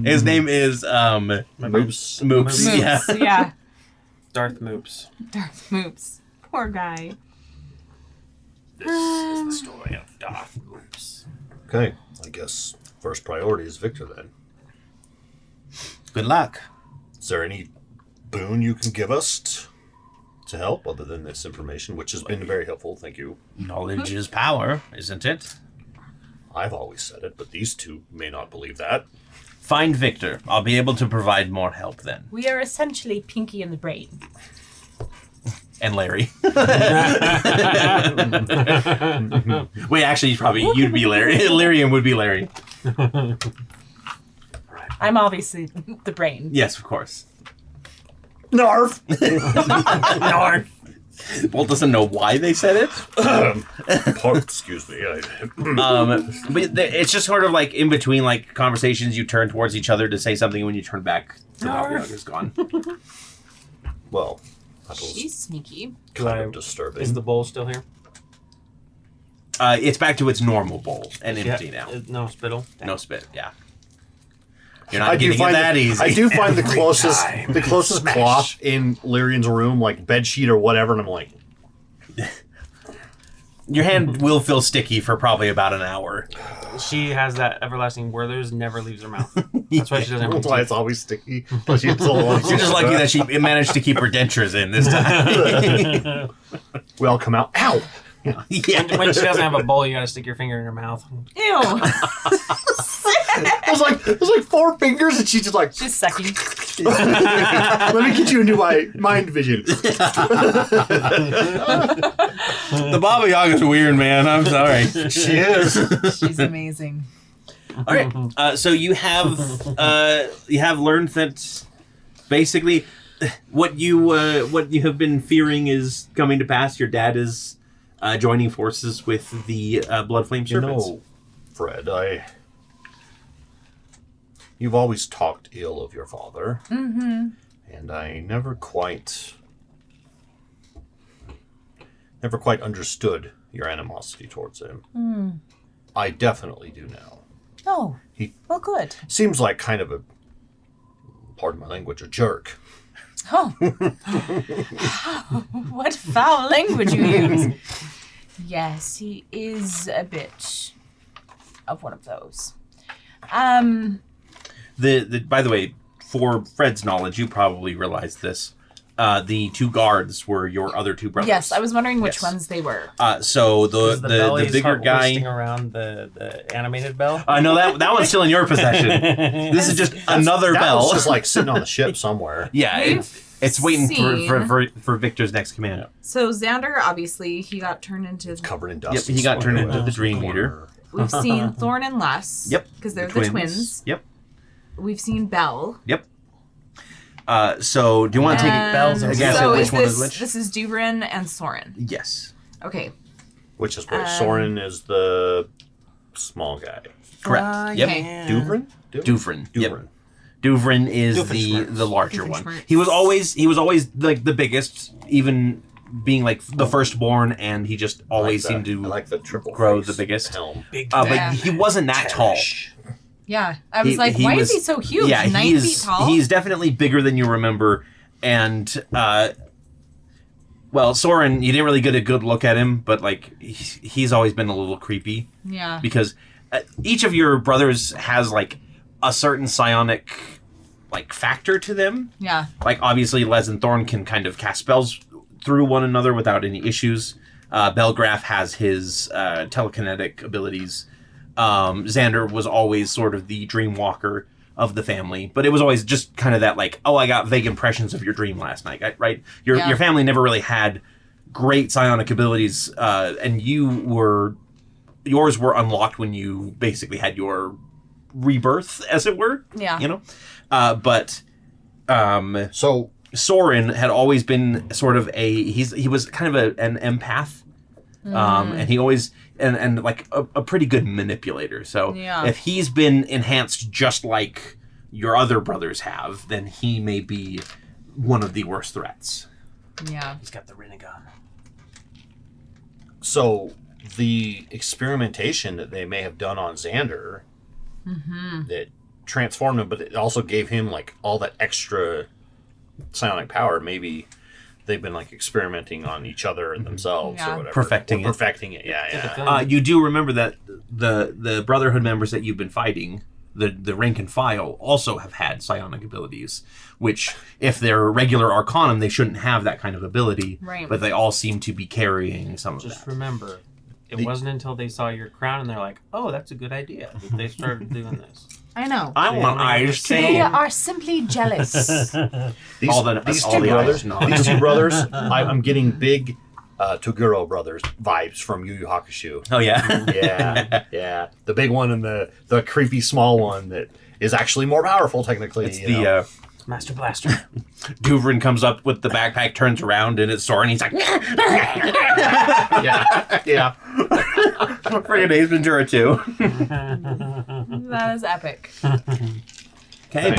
His name is Moops. Moops. Yeah. Moops, yeah. Darth Moops. Darth Moops. Poor guy. This is the story of Darth Moops. Okay, I guess first priority is Victor then. Good luck. Is there any boon you can give us to help other than this information, which has been very helpful, thank you. Knowledge is power, isn't it? I've always said it, but these two may not believe that. Find Victor. I'll be able to provide more help then. We are essentially Pinky in the Brain. And Larry. Wait, actually, you'd be Larry. Lyrian would be Larry. I'm obviously the brain. Yes, of course. Narf! Narf. Bolt doesn't know why they said it. Excuse me. But it's just sort of like in between like conversations, you turn towards each other to say something, and when you turn back, the Baba Yaga's gone. Well, that was She's sneaky. kind of disturbing. Is the bowl still here? It's back to its normal bowl and empty now. No spittle. No spit. Yeah. You're not getting it that easy. I do find the closest time. cloth in Lyrian's room, like bed sheet or whatever, and I'm like, Your hand will feel sticky for probably about an hour. She has that everlasting Werther's never leaves her mouth. That's why she doesn't have that's any why teeth. it's always sticky. But she's so long. You're just lucky that she managed to keep her dentures in this time. We all come out. Ow! yeah. When she doesn't have a bowl, you gotta stick your finger in her mouth. Ew. It was like 4 fingers, and she's just like, She's sucking. let me get you into my mind vision. The Baba Yaga's weird, man. I'm sorry. She is. She's amazing. All right. So you have learned that basically what you have been fearing is coming to pass. Your dad is joining forces with the Bloodflame Serpents. Fred, you've always talked ill of your father. Mm-hmm. And I never quite understood your animosity towards him. Mm. I definitely do now. Oh. Well, good. Seems like kind of pardon my language, a jerk. Oh. What foul language you use. Yes, he is a bit of one of those. By the way, for Fred's knowledge, you probably realized this. The 2 guards were your other 2 brothers. Yes, I was wondering which Yes. ones they were. So the bellies bigger guy. around the animated bell. No, that one's still in your possession. This is just another That bell. was just like sitting on the ship somewhere. Yeah, it's waiting seen- for Victor's next command. So Xander, obviously, he got turned into... Covered in dust. Yep, and he got turned splinter into the webs in Dream the Eater. corner. We've seen Thorn and Less. Yep. Because they're the twins. Yep. we've seen Belle. Yep. So do you want to take bells and a guess so at is which one is this, which? This is Dubrin and Soren. Yes. Okay. Which is which? Soren is the small guy. Correct. Yep. Okay. Duvrin? Duvrin. Yep. Duvrin. Duvrin is Doofenshmirtz. the larger Doofenshmirtz. one. He was always like the biggest, even being like the firstborn, and he just always seemed to I like the triple grow face the biggest. helm. Big But Yeah. he wasn't that tall. Yeah. I was like, He why was- is he so huge? Yeah, 9 he is. feet tall? He's definitely bigger than you remember, and well, Soren, you didn't really get a good look at him, but like he's always been a little creepy yeah. because each of your brothers has like a certain psionic like factor to them. Yeah. Like obviously, Les and Thorn can kind of cast spells through one another without any issues. Belgraph has his telekinetic abilities. Xander was always sort of the dream walker of the family, but it was always just kind of that like, oh, I got vague impressions of your dream last night, right? Your family never really had great psionic abilities, and yours were unlocked when you basically had your rebirth, as it were. Yeah. You know, but So Soren had always been sort of he was kind of an empath, and he always and like a pretty good manipulator. So Yeah. if he's been enhanced just like your other brothers have, then he may be one of the worst threats. Yeah. He's got the Renegon. So the experimentation that they may have done on Xander that transformed him, but it also gave him like all that extra psionic power. Maybe they've been like experimenting on each other and themselves Yeah. or whatever. Perfecting Or it. perfecting it. Yeah, Take a yeah. gun. You do remember that the Brotherhood members that you've been fighting, the rank and file, also have had psionic abilities, which, if they're regular Arcanum, they shouldn't have that kind of ability. Right. But they all seem to be carrying some of Just that. remember, it wasn't until they saw your crown and they're like, "Oh, that's a good idea," that they started doing this. I know. I want eyes too. They are simply jealous. These, all the- these all two the brothers, eyes, no. these two brothers, I'm getting big Toguro brothers vibes from Yu Yu Hakusho. Oh yeah. Yeah, yeah. The big one and the creepy small one that is actually more powerful technically. It's you know. Master Blaster. Duvrin comes up with the backpack, turns around, and it's Soren. He's like, yeah, yeah. friggin' Ace Ventura too. That is epic. Okay.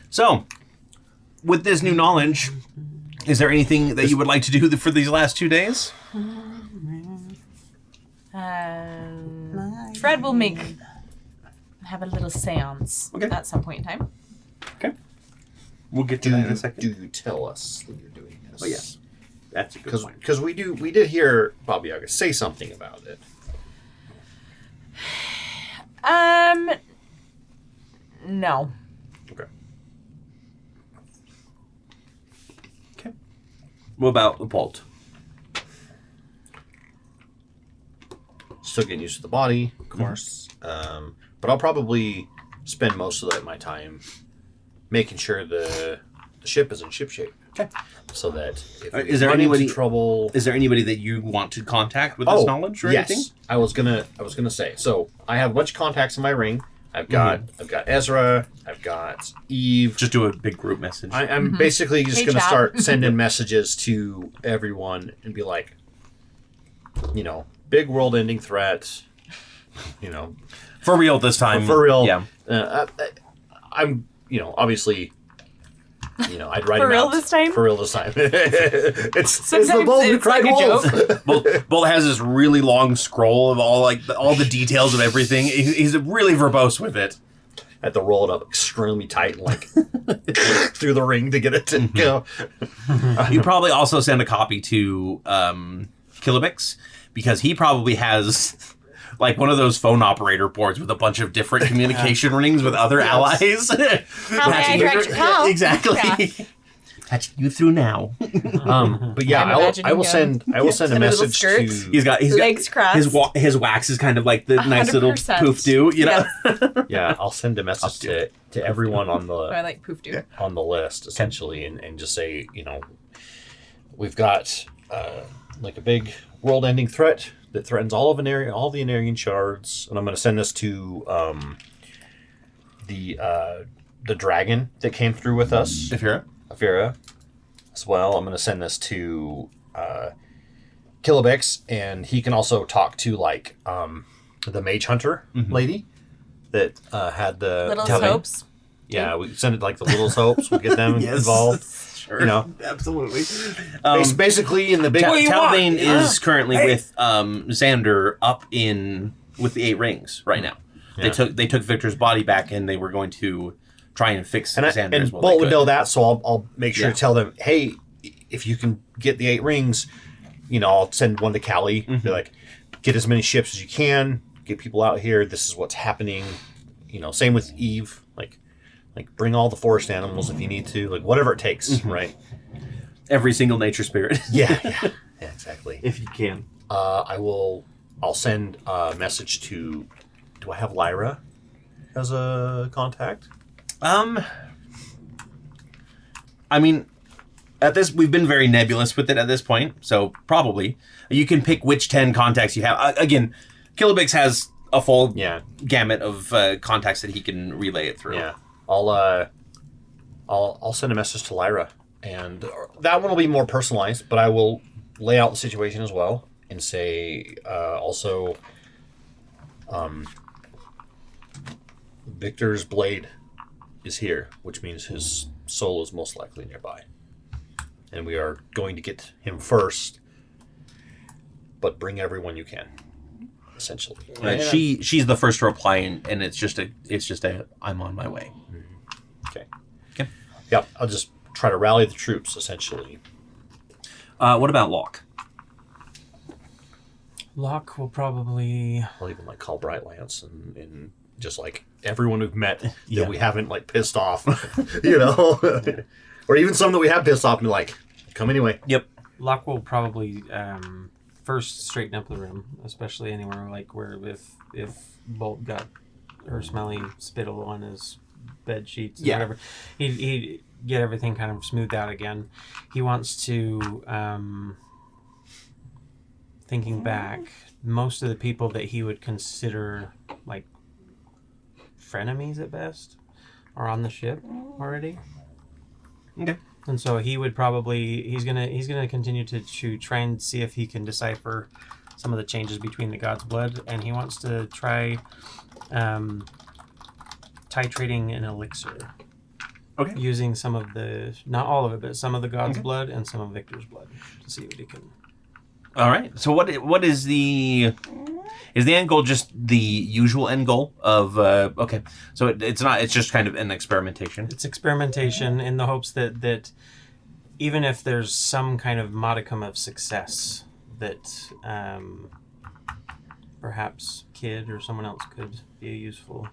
So, with this new knowledge, is there anything that you would like to do for these last 2 days? Fred will have a little seance Okay. at some point in time. Okay. We'll get to Do that in a you, second. do you tell us that you're doing this? Oh, yes. That's a good point. Because we did hear Baba Yaga say something about it. No. Okay. Okay. What about the bolt? Still getting used to the body, of course. But I'll probably spend most of my time making sure the ship is in ship shape. Okay. So that if Is there we run into anybody- trouble? Is there anybody that you want to contact with this knowledge or yes. anything? I was gonna say. So I have a bunch of contacts in my ring. I've got Ezra. I've got Eve. Just do a big group message. I'm basically just Hey, gonna chat. start sending messages to everyone and be like, big world-ending threat. For real this time. For real. Yeah. I'm, obviously, I'd write For him real out. this time? For real this time. it's the Sometimes bull who it's cried like a wolf. Bolt has this really long scroll of all the details of everything. He's really verbose with it. I had to roll it up extremely tight and through the ring to get it to go. You probably also send a copy to Kilobix, because he probably has like one of those phone operator boards with a bunch of different communication rings with other allies. How may I direct your call? Exactly. Yeah. Patching you through now. But yeah, I'm I will imagining send a in a little message skirt. to He's got Legs crossed. his wax is kind of like the nice little 100%. poof do, you know. yeah, I'll send a message to everyone on Oh, I the like poof do. on the list essentially, and just say, we've got like a big world-ending threat that threatens all the Anerian shards, and I'm going to send this to the the dragon that came through with us, Afira, as well. I'm going to send this to Kilobex, and he can also talk to like the mage hunter lady that had the Little soaps. Yeah, we send it like the little soaps. We'll get them involved. Sure. You know, absolutely. Basically, in the big Talbane is currently with Xander up in with the 8 rings right now. Yeah. They took Victor's body back, and they were going to try and fix Xander as well. Bolt would know that, so I'll make sure to tell them, hey, if you can get the 8 rings, you know, I'll send one to Callie. Be like, get as many ships as you can, get people out here. This is what's happening. You know, same with Eve. Like bring all the forest animals if you need to, like whatever it takes, right? Every single nature spirit. yeah, exactly. If you can. I'll send a message to. Do I have Lyra as a contact? I mean, we've been very nebulous with it at this point, so probably you can pick which 10 contacts you have. Again, Kilobix has a full gamut of contacts that he can relay it through. Yeah. I'll send a message to Lyra, and that one will be more personalized, but I will lay out the situation as well and say also Victor's blade is here, which means his soul is most likely nearby, and we are going to get him first, but bring everyone you can. Essentially, she's the first to reply, and it's just a I'm on my way. Okay. Yep. I'll just try to rally the troops. Essentially. What about Locke? Locke will probably. I'll even like call Brightlance and just like everyone we've met that we haven't like pissed off, you know, or even some that we have pissed off and be like, come anyway. Yep. Locke will probably. First, straighten up the room, especially anywhere like where if Bolt got her smelly spittle on his bed sheets or whatever, he'd get everything kind of smoothed out again. He wants to, thinking back, most of the people that he would consider like frenemies at best are on the ship already. Okay. And so he would probably he's gonna continue to try and see if he can decipher some of the changes between the God's Blood, and he wants to try titrating an elixir. Okay. Using some of the, not all of it, but some of the God's Blood and some of Victor's blood to see what he can. All right. So what is the end goal? Just the usual end goal of okay. So it's not. It's just kind of an experimentation. It's experimentation in the hopes that even if there's some kind of modicum of success, that perhaps Kid or someone else could be a useful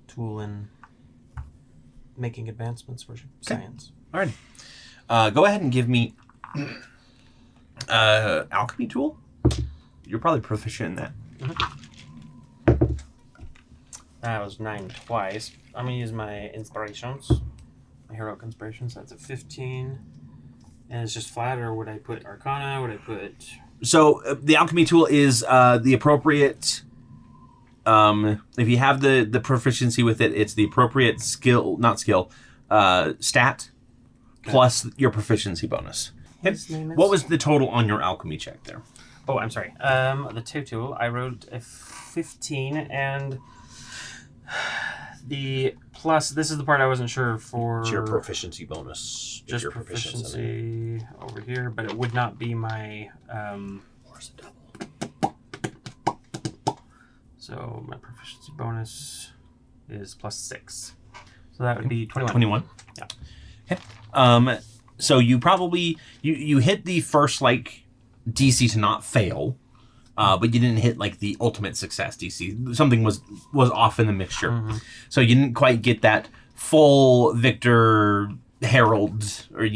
tool in making advancements for science. All right. Go ahead and give me alchemy tool. You're probably proficient in that. That was 9 twice. I'm gonna use my inspirations, my heroic inspirations. That's a 15, and it's just flat. Or would I put Arcana? Would I put? So the alchemy tool is the appropriate. If you have the proficiency with it, it's the appropriate stat plus your proficiency bonus. What was the total on your alchemy check there? Oh, I'm sorry. The total, I wrote a 15, and the plus, this is the part I wasn't sure for. It's your proficiency bonus. Just your proficiency over here, but it would not be my... Where's the double? So my proficiency bonus is plus 6. So that would be 21. 21? Yeah. Okay. So you probably... You hit the first, like, DC to not fail, but you didn't hit, like, the ultimate success DC. Something was off in the mixture. Mm-hmm. So you didn't quite get that full Victor Herald, or,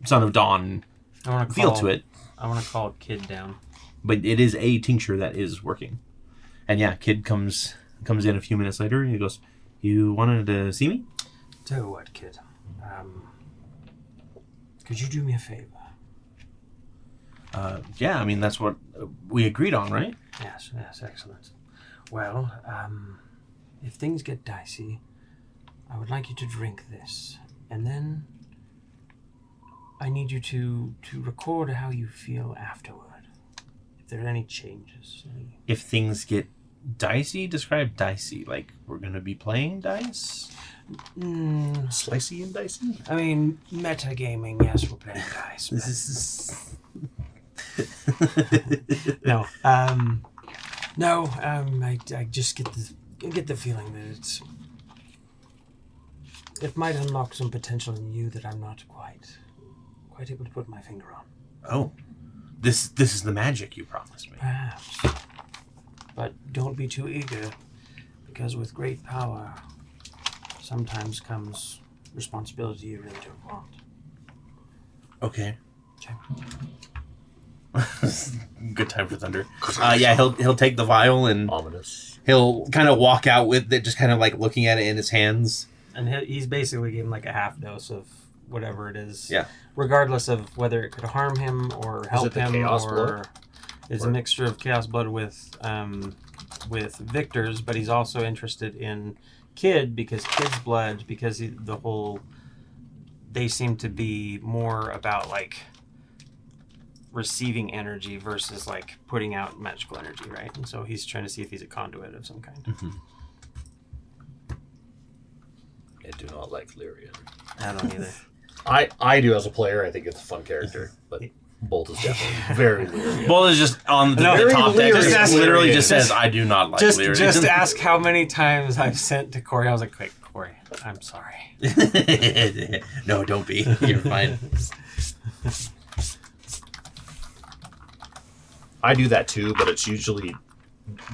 Son of Dawn feel to it. I want to call Kid down. But it is a tincture that is working. And yeah, Kid comes in a few minutes later, and he goes, "You wanted to see me?" Tell you what, Kid. Could you do me a favor? Yeah, I mean, that's what we agreed on, right? Yes, excellent. Well, if things get dicey, I would like you to drink this, and then I need you to record how you feel afterward. If there are any changes. If things get dicey, describe dicey. Like, we're going to be playing dice? Slicey and dicey? I mean, metagaming, yes, we're playing dice. I just get the feeling that it might unlock some potential in you that I'm not quite able to put my finger on. Oh, this is the magic you promised me. Perhaps. But don't be too eager, because with great power sometimes comes responsibility you really don't want. Okay. Okay. Good time for thunder. Yeah, he'll take the vial and Ominous. he'll kind of walk out with it, just kind of like looking at it in his hands. And he's basically given like a half dose of whatever it is. Yeah. Regardless of whether it could harm him or help it the him, chaos or blood? it's a mixture of chaos blood with Victor's, but he's also interested in Kid because Kid's blood, because they seem to be more about like receiving energy versus like putting out magical energy, right? And so he's trying to see if he's a conduit of some kind. Mm-hmm. I do not like Lyrian. I don't either. I do as a player. I think it's a fun character, but Bolt is definitely very Lyrian. Bolt is just on the very top deck. Lyrian. Just literally just Just- says, "I do not like just Lyrian." ask how many times I've sent to Cory. I was like, "Wait, Cory, I'm sorry." No, don't be. You're fine. I do that too, but it's usually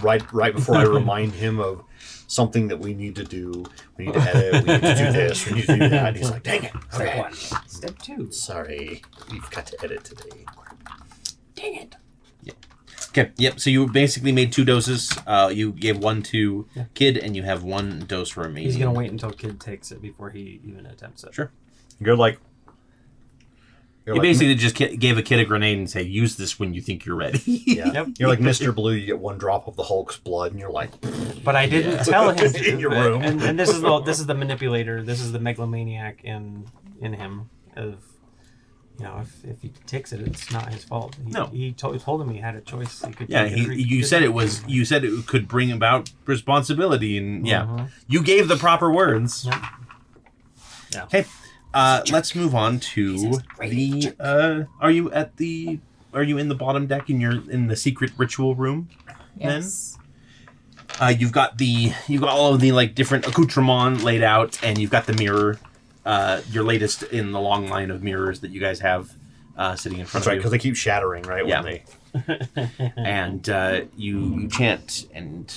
right before I remind him of something that we need to do. We need to edit. We need to do this. We need to do that. And he's like, "Dang it! Step Okay, 1. Step 2. sorry, we've got to edit today." Dang it. Okay. Yep. So you basically made 2 doses. You gave 1 to Kid, and you have 1 dose remaining. He's gonna wait until Kid takes it before he even attempts it. Sure. You're like, You basically just gave a kid a grenade and say, "Use this when you think you're ready." yeah. Yep. You're like Mr. Blue. You get 1 drop of the Hulk's blood, and you're like, But I didn't tell him to In your but- room. And this is the manipulator. This is the megalomaniac in him. Of if he takes it, it's not his fault. He told him he had a choice. He could. Yeah. take it or he You could said not. it was. You said it could bring about responsibility, and yeah, Mhm. you gave the proper words. Yep. Yeah. Okay. Let's move on to the. Are you in the bottom deck and you're in the secret ritual room? Yes. You've got all of the like different accoutrements laid out, and you've got the mirror, your latest in the long line of mirrors that you guys have sitting in front that's right, of because they keep shattering, right? Yeah. When they, and you chant and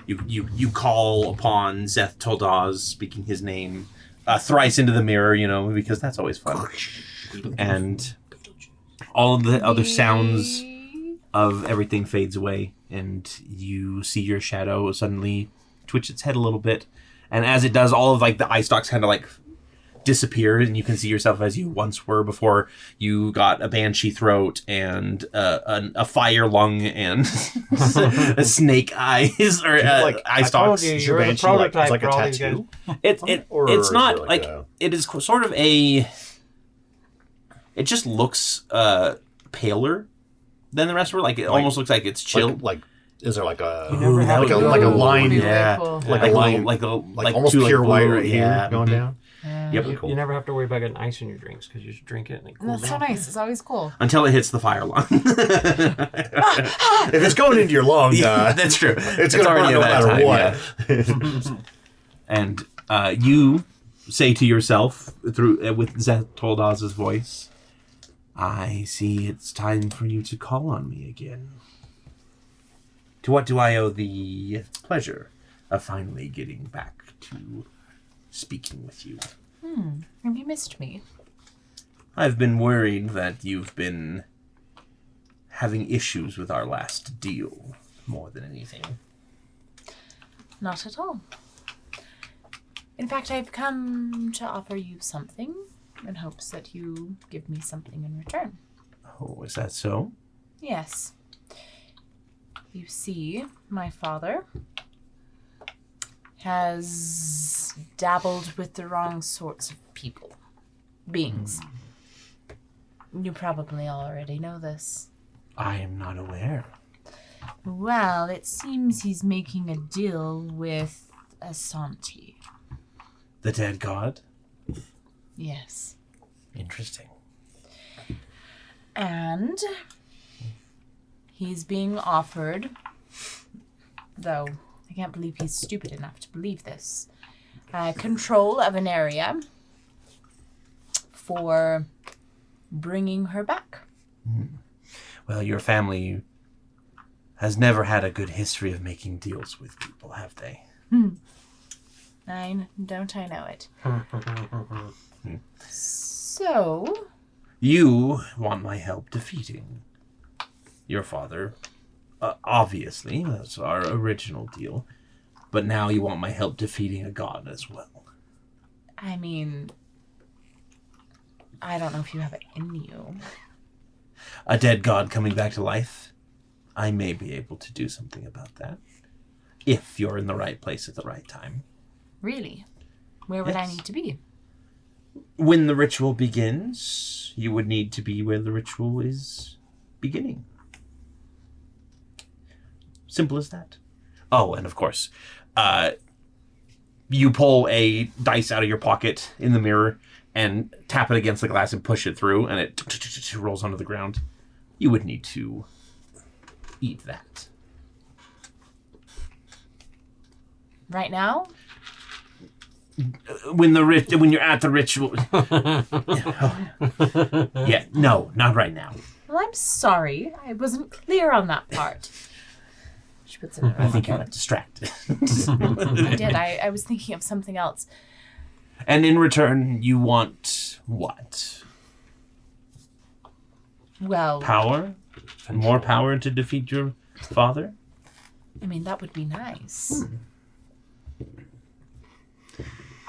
you call upon Zeth Toldaz, speaking his name thrice into the mirror, because that's always fun. And all of the other sounds of everything fades away, and you see your shadow suddenly twitch its head a little bit. And as it does, all of like the eye stalks kind of like disappear, and you can see yourself as you once were before you got a banshee throat and a fire lung and a snake eyes or like, eye I told stalks. you, Is you're your the banshee like, prototype it's like a for all these tattoo? Or It's is not it like it is sort of a. It just looks paler than the rest were. Like it almost looks like it's chilled. Like, is there like a You never have like to a go- like a Ooh, line, really yeah. cool. like a line, like almost two, pure white blue, right here going down? Yeah. Yep. Cool. You never have to worry about getting ice in your drinks because you just drink it and it cools That's so down. nice. It's always cool. Until it hits the fire lung. If it's going into your lung, That's true. it's gonna burn no matter what. Yeah. And you say to yourself through with Zeth Toldaz's voice, "I see it's time for you to call on me again. To what do I owe the pleasure of finally getting back to speaking with you? Have you missed me? I've been worried that you've been having issues with our last deal more than anything." Not at all. In fact, I've come to offer you something in hopes that you give me something in return. Oh, is that so? Yes. You see, my father has dabbled with the wrong sorts of beings. You probably already know this. I am not aware. Well, it seems he's making a deal with Asante. The dead god? Yes. Interesting. And he's being offered, though I can't believe he's stupid enough to believe this, control of Aneria for bringing her back. Well, your family has never had a good history of making deals with people, have they? Don't I know it? So... You want my help defeating your father. Obviously, that's our original deal. But now you want my help defeating a god as well. I mean, I don't know if you have it in you. A dead god coming back to life? I may be able to do something about that. If you're in the right place at the right time. Really? Where would I Yes. need to be? When the ritual begins, you would need to be where the ritual is beginning. Simple as that. Oh, and of course, you pull a dice out of your pocket in the mirror and tap it against the glass and push it through, and it rolls onto the ground. You would need to eat that. Right now? When you're at the ritual. Yeah, no, not right now. Well, I'm sorry. I wasn't clear on that part. She puts it in her I think you pocket. got distracted. I did. I was thinking of something else. And in return, you want what? Well, Power? More power to defeat your father? I mean, that would be nice.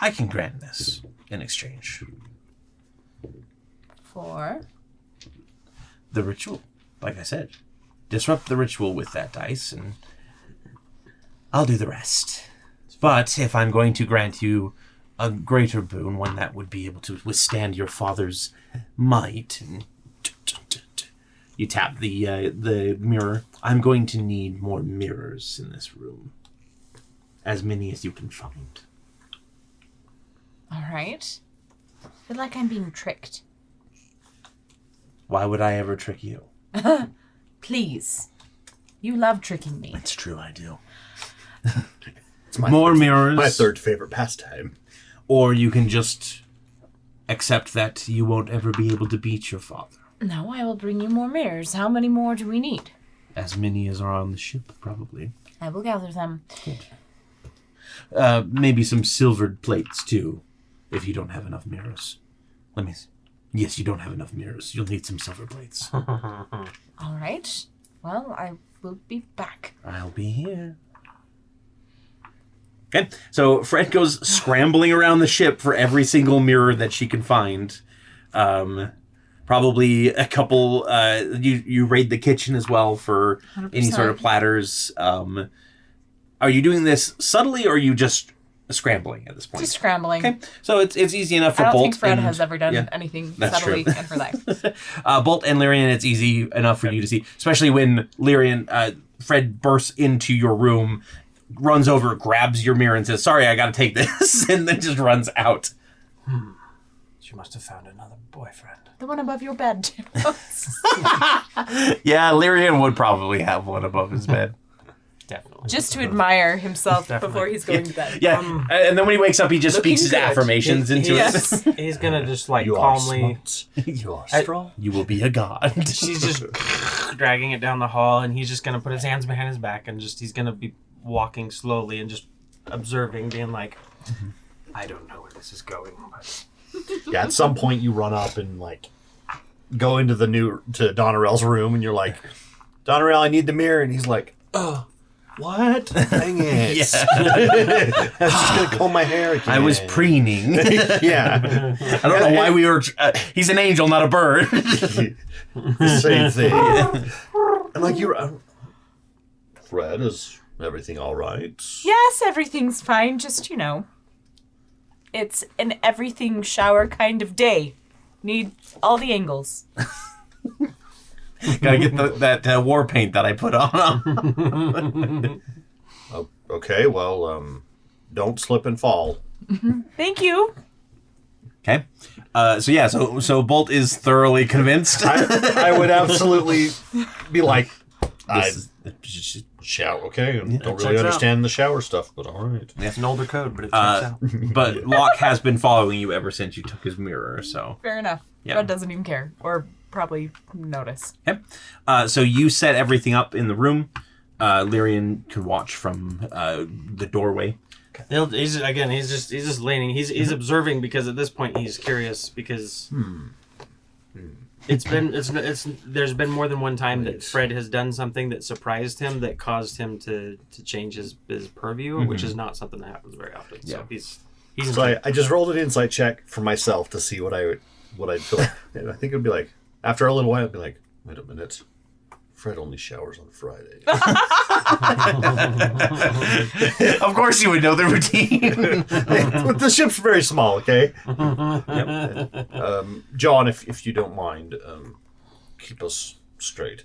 I can grant this in exchange. For? The ritual, like I said. Disrupt the ritual with that dice, and I'll do the rest. But if I'm going to grant you a greater boon, one that would be able to withstand your father's might, and you tap the mirror, I'm going to need more mirrors in this room. As many as you can find. All right. I feel like I'm being tricked. Why would I ever trick you? Please. You love tricking me. It's true, I do. It's my More third, mirrors. My third favorite pastime. Or you can just accept that you won't ever be able to beat your father. No, I will bring you more mirrors. How many more do we need? As many as are on the ship, probably. I will gather them. Maybe some silvered plates, too, if you don't have enough mirrors. Let me see. Yes, you don't have enough mirrors. You'll need some silver plates. All right. Well, I will be back. I'll be here. Okay, so Fred goes scrambling around the ship for every single mirror that she can find. Probably a couple. You raid the kitchen as well for 100%. any sort of platters. Are you doing this subtly, or are you just scrambling at this point? Just scrambling. Okay, so it's easy enough for I don't Bolt. think Fred and, has ever done yeah, anything that's subtly true. in her life. Bolt and Lyrian, it's easy enough for you to see, especially when Lyrian, Fred bursts into your room, runs over, grabs your mirror, and says, "Sorry, I got to take this," and then just runs out. She must have found another boyfriend. The one above your bed. Yeah, Lyrian would probably have one above his bed. Definitely. Just to admire himself Definitely. before he's going to bed. Yeah, and then when he wakes up, he just looking speaks his good. affirmations into Yes. it. He's gonna just like You calmly. are smart. You are I- strong. You will be a god. She's just dragging it down the hall, and he's just gonna put his hands behind his back, and he's gonna be walking slowly and just observing, being like, I don't know where this is going, but Yeah, at some point you run up and like go into to Donnerell's room, and you're like, Donnerell, I need the mirror, and he's like, oh, what? Dang it! Yeah. I was just gonna comb my hair again. I was preening. Yeah, I don't know why we were. He's an angel, not a bird. the same thing. And like Fred, is Everything all right? Yes, everything's fine. Just, it's an everything shower kind of day. Need all the angles. Gotta get that war paint that I put on. Oh, okay, well, don't slip and fall. Thank you. Okay. So Bolt is thoroughly convinced. I would absolutely be like, Shower. Okay, don't really checks understand the shower stuff, but all right. It's an older code, but it checks out. But Locke has been following you ever since you took his mirror, so. Fair enough. Yeah. Fred doesn't even care. Or probably notice. Okay. So you set everything up in the room. Lyrian can watch from the doorway. He's just leaning. He's observing because at this point he's curious because there's been more than one time that Fred has done something that surprised him that caused him to change his purview, which is not something that happens very often. Yeah. So he's So I just rolled an insight check for myself to see what I'd feel. And I think it would be like after a little while, I'd be like, wait a minute. Fred only showers on Friday. Of course you would know the routine. The ship's very small, okay? Yep. John, if you don't mind, keep us straight.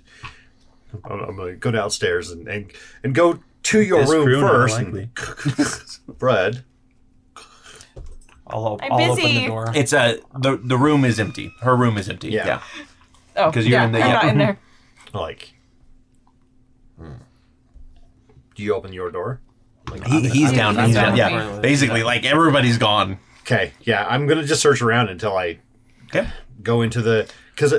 I'm going to go downstairs and go to your This room crew, more first. likely. Fred. I'll I'm open busy. the door. It's the room is empty. Her room is empty. Yeah. Yeah. Oh, 'Cause you're in the- I'm yeah. not in there. Like, do you open your door? Like, He's down. he's He's down down. with Yeah. me. Basically, like everybody's gone. okay, yeah, I'm going to just search around until I Okay. go into because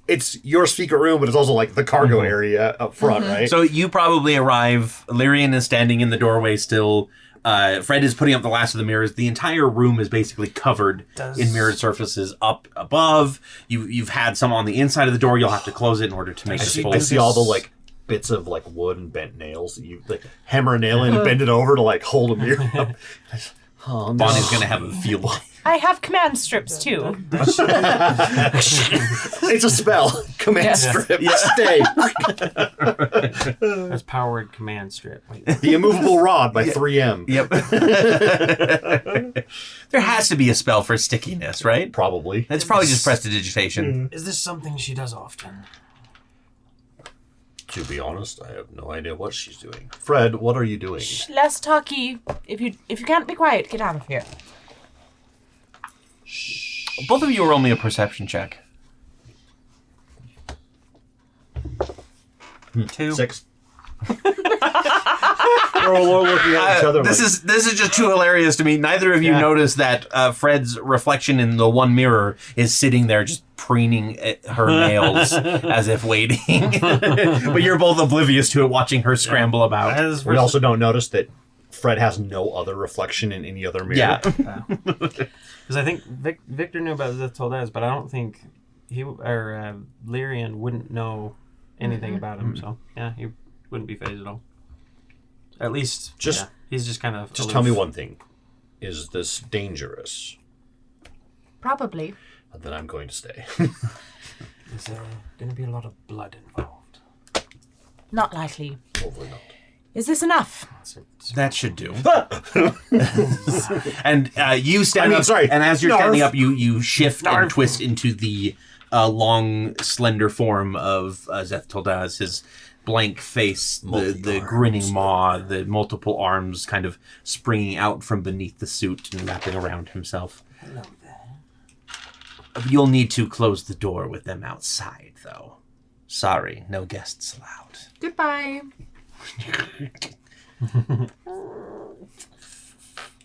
it's your secret room, but it's also like the cargo area up front, right? So you probably arrive. Lyrian is standing in the doorway still. Fred is putting up the last of the mirrors. The entire room is basically covered in mirrored surfaces up above. You've had some on the inside of the door. You'll have to close it in order to make this full. I see all the like bits of like wood and bent nails that you like hammer a nail in and bend it over to like hold a mirror up. Oh, no. Bonnie's gonna have a field. I have command strips too. It's a spell. Command Yes. strip. Stay. That's powered command strip. Wait. The immovable rod by 3M. Yep. There has to be a spell for stickiness, right? Probably. It's probably just prestidigitation. Is this something she does often? To be honest, I have no idea what she's doing. Fred, what are you doing? Less talky. If you can't be quiet, get out of here. Both of you roll me a perception check. 2. 6. We're all looking at each other. This is just too hilarious to me. Neither of you notice that Fred's reflection in the one mirror is sitting there just preening at her nails as if waiting. But you're both oblivious to it, watching her scramble about. We also don't notice that Fred has no other reflection in any other mirror. Yeah. Because I think Victor knew about the Toldes, but I don't think Lyrian wouldn't know anything about him. So yeah, he wouldn't be phased at all. At least, he's just kind of. Just aloof. tell me one thing. Is this dangerous? Probably. Then I'm going to stay. Is there going to be a lot of blood involved? Not likely. Hopefully not. Is this enough? That should do. And you stand up, sorry. and as you're Narf. standing up, you shift and twist into the long, slender form of Zeth Toldaz, his blank face, the grinning maw, the multiple arms kind of springing out from beneath the suit and wrapping around himself. Hello there. You'll need to close the door with them outside, though. Sorry, no guests allowed. Goodbye.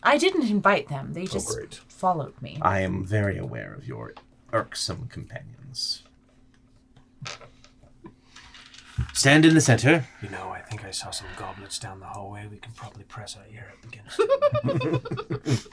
I didn't invite them. They just great. followed me. I am very aware of your irksome companions. Stand in the center. You know, I think I saw some goblets down the hallway. We can probably press our ear up against it.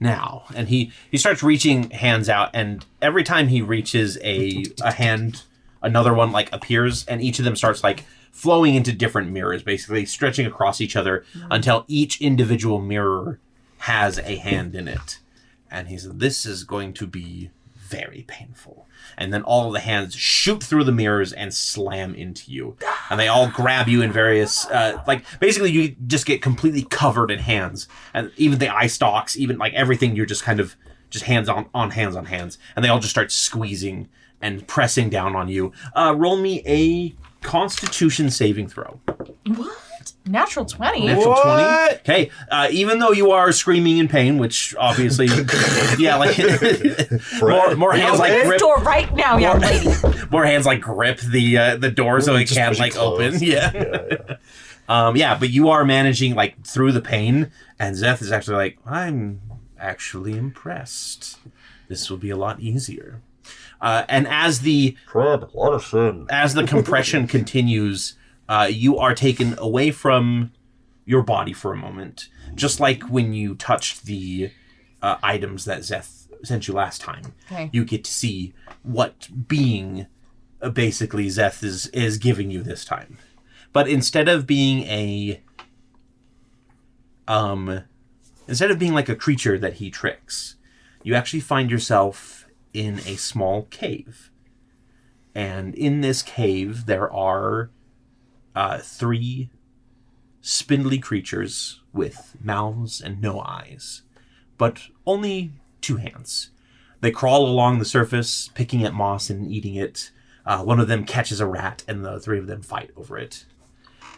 Now, and he starts reaching hands out, and every time he reaches a hand, another one like appears, and each of them starts like flowing into different mirrors, basically stretching across each other until each individual mirror has a hand in it. And he said, "This is going to be very painful. And then all of the hands shoot through the mirrors and slam into you. And they all grab you in various, basically you just get completely covered in hands. And even the eye stalks, even like everything, you're just kind of just hands on hands. And they all just start squeezing and pressing down on you. Roll me a Constitution saving throw. What? Natural 20? Natural 20? Okay. Even though you are screaming in pain, which obviously, yeah, like, more hands like grip. Door right now, young lady. More hands like grip the door so it can't like open. Yeah. But you are managing like through the pain, and Zeth is actually like, I'm actually impressed. This will be a lot easier. And as the compression continues, you are taken away from your body for a moment, just like when you touched the items that Zeth sent you last time. Okay. You get to see what being basically Zeth is giving you this time. But instead of being like a creature that he tricks, you actually find yourself in a small cave. And in this cave, there are 3 spindly creatures with mouths and no eyes, but only 2 hands. They crawl along the surface, picking at moss and eating it. One of them catches a rat, and the 3 of them fight over it.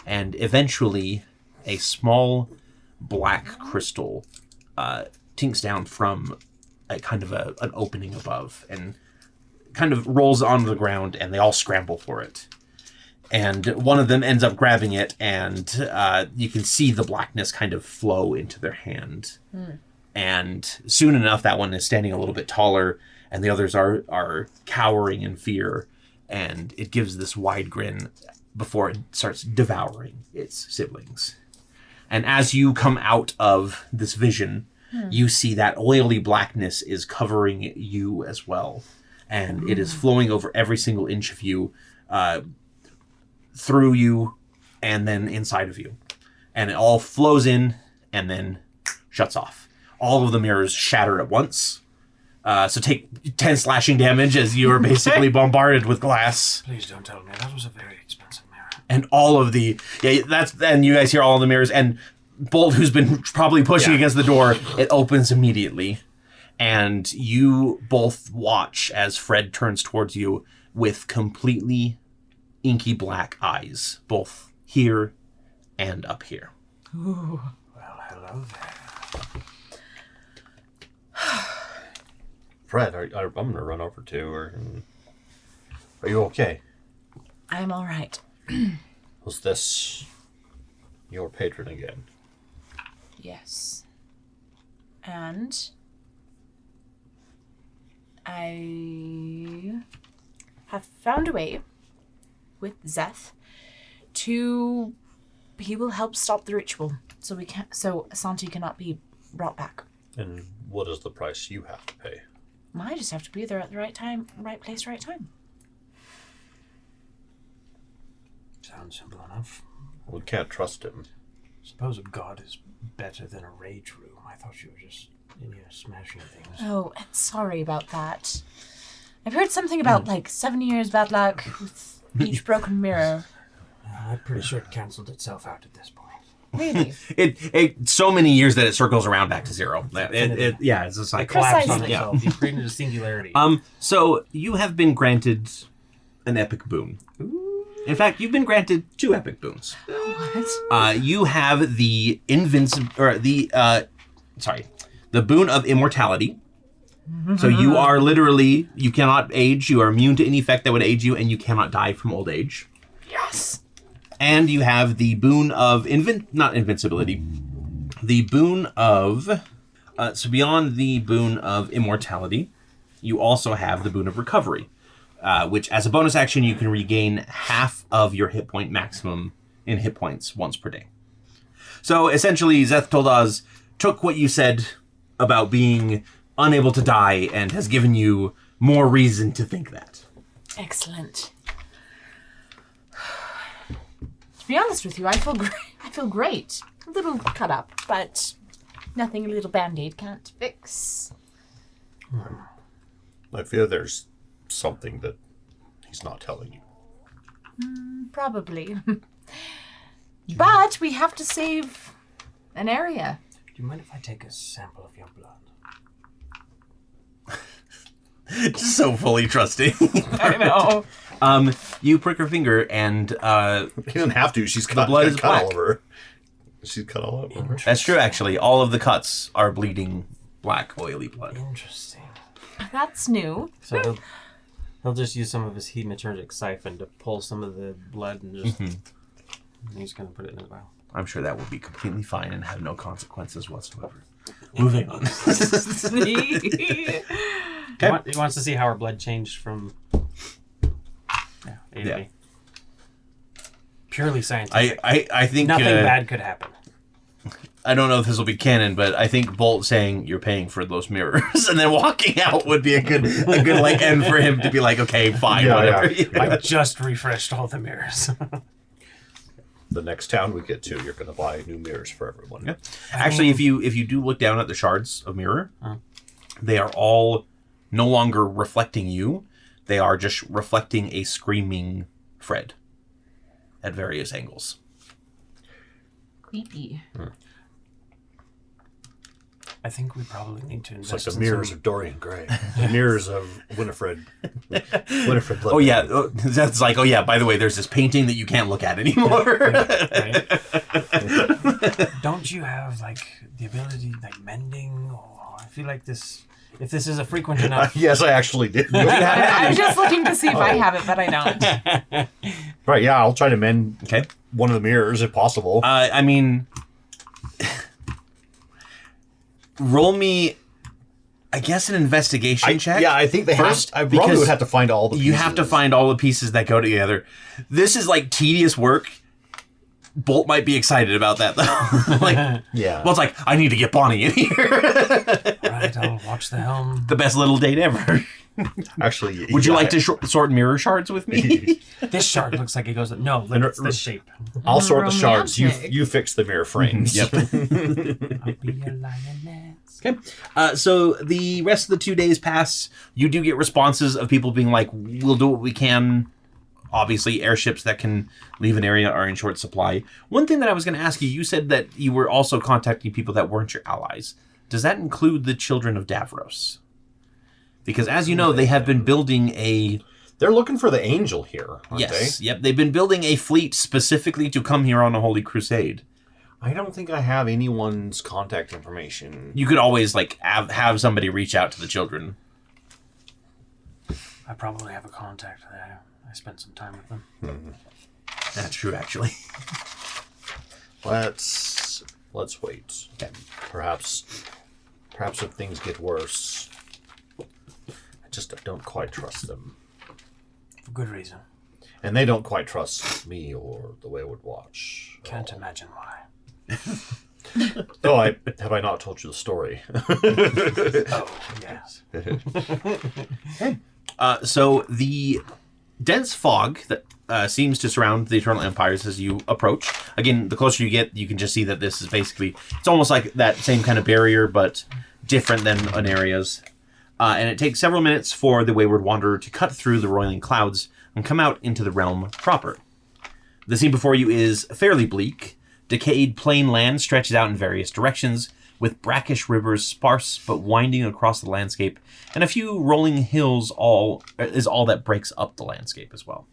And eventually, a small black crystal tinks down from a kind of an opening above and kind of rolls onto the ground, and they all scramble for it. And one of them ends up grabbing it, and you can see the blackness kind of flow into their hand. And soon enough, that one is standing a little bit taller, and the others are cowering in fear. And it gives this wide grin before it starts devouring its siblings. And as you come out of this vision, you see that oily blackness is covering you as well. And it is flowing over every single inch of you, through you, and then inside of you. And it all flows in and then shuts off. All of the mirrors shatter at once. So take 10 slashing damage as you are basically bombarded with glass. Please don't tell me. That was a very expensive mirror. And all of the... and you guys hear all of the mirrors. And Bolt, who's been probably pushing against the door, it opens immediately. And you both watch as Fred turns towards you with completely inky black eyes, both here and up here. Ooh. Well, hello there. Fred, I'm going to run over to her. Are you okay? I'm all right. Was this your patron again? Yes. And I have found a way with Zeth he will help stop the ritual so Santi cannot be brought back. And what is the price you have to pay? I just have to be there at the right time, right place, right time. Sounds simple enough. We can't trust him. Suppose a god is better than a rage room. I thought you were just in here smashing things. Oh, sorry about that. I've heard something about 7 years bad luck with each broken mirror. I'm pretty sure it cancelled itself out at this point. Really? It so many years that it circles around back to 0. It's just like Collapsed on Precisely. itself. You created a singularity. So you have been granted an epic boon. In fact, you've been granted 2 epic boons. What? You have the the boon of immortality. So you are literally, you cannot age, you are immune to any effect that would age you, and you cannot die from old age. Yes. And you have the boon of not invincibility. The boon of so beyond the boon of immortality, you also have the boon of recovery, which as a bonus action you can regain half of your hit point maximum in hit points once per day. So essentially, Zeth Toldaz took what you said about being unable to die and has given you more reason to think that. Excellent. To be honest with you, I feel great. A little cut up, but nothing a little band-aid can't fix. I fear there's something that he's not telling you. Probably. But we have to save Aneria. Do you mind if I take a sample of your blood? Just so fully trusting. I know. You prick her finger, and You don't have to. She's cut, blood is cut all black. over. She's cut all over her. that's true. Actually, all of the cuts are bleeding black, oily blood. Interesting. That's new. So he'll just use some of his hematurgic siphon to pull some of the blood and just... He's going to put it in his vial. I'm sure that will be completely fine and have no consequences whatsoever. Moving on. He wants to see how our blood changed from... Yeah, A to B. Purely scientific. I think Nothing bad could happen. I don't know if this will be canon, but I think Bolt saying you're paying for those mirrors and then walking out would be a good like end for him to be like, okay, fine, whatever. I just refreshed all the mirrors. The next town we get to, you're going to buy new mirrors for everyone. Yeah. Actually, if you do look down at the shards of mirror, they are all no longer reflecting you. They are just reflecting a screaming Fred at various angles. Creepy. I think we probably need to invest It's like the in mirrors some... of Dorian Gray. The mirrors of Winifred. Winifred. Oh yeah, that's like, oh yeah, by the way, there's this painting that you can't look at anymore. Right? Don't you have like the ability like mending? Oh, I feel like this. If this is a frequent enough, Yes, I actually did. I was just looking to see if I have it, but I don't. Right, yeah, I'll try to mend Okay. one of the mirrors if possible. I mean, roll me, I guess, an investigation check. Yeah, I think they first, have. I probably would have to find all the pieces. You have to find all the pieces that go together. This is like tedious work. Bolt might be excited about that though. Like, Yeah. Bolt's like, I need to get Bonnie in here. right? I'll watch the helm. The best little date ever. Actually, Would you like to sort mirror shards with me? This shard looks like it goes. No, look, it's this shape. I'll sort the shards. Romantic. You fix the mirror frames. Yep. I'll be a lioness. Okay. So the rest of the 2 days pass. You do get responses of people being like, we'll do what we can. Obviously, airships that can leave an area are in short supply. One thing that I was going to ask you, you said that you were also contacting people that weren't your allies. Does that include the children of Davros? Because as you know, they have been building a... They're looking for the angel here, aren't they? Yep. They've been building a fleet specifically to come here on a holy crusade. I don't think I have anyone's contact information. You could always like have somebody reach out to the children. I probably have a contact there. I spent some time with them. That's true, actually. Let's wait. Okay. Perhaps if things get worse, I don't quite trust them, For good reason. and they don't quite trust me or the Wayward Watch. Can't imagine why. Oh, have I not told you the story? Oh, yes. So the dense fog that seems to surround the Eternal Empires as you approach. Again, the closer you get, you can just see that this is basically... It's almost like that same kind of barrier, but different than Aneria's. And it takes several minutes for the Wayward Wanderer to cut through the roiling clouds and come out into the realm proper. The scene before you is fairly bleak. Decayed plain land stretches out in various directions, with brackish rivers sparse but winding across the landscape, and a few rolling hills is all that breaks up the landscape as well.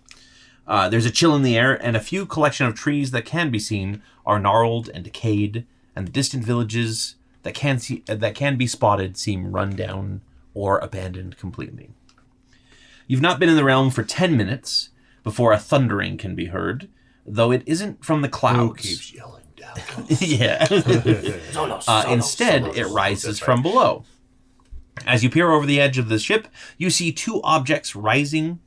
There's a chill in the air, and a few collection of trees that can be seen are gnarled and decayed, and the distant villages that can be spotted seem run down or abandoned completely. You've not been in the realm for 10 minutes before a thundering can be heard, though it isn't from the clouds. Who keeps yelling down? Yeah. Instead, it rises from below. As you peer over the edge of the ship, you see two objects rising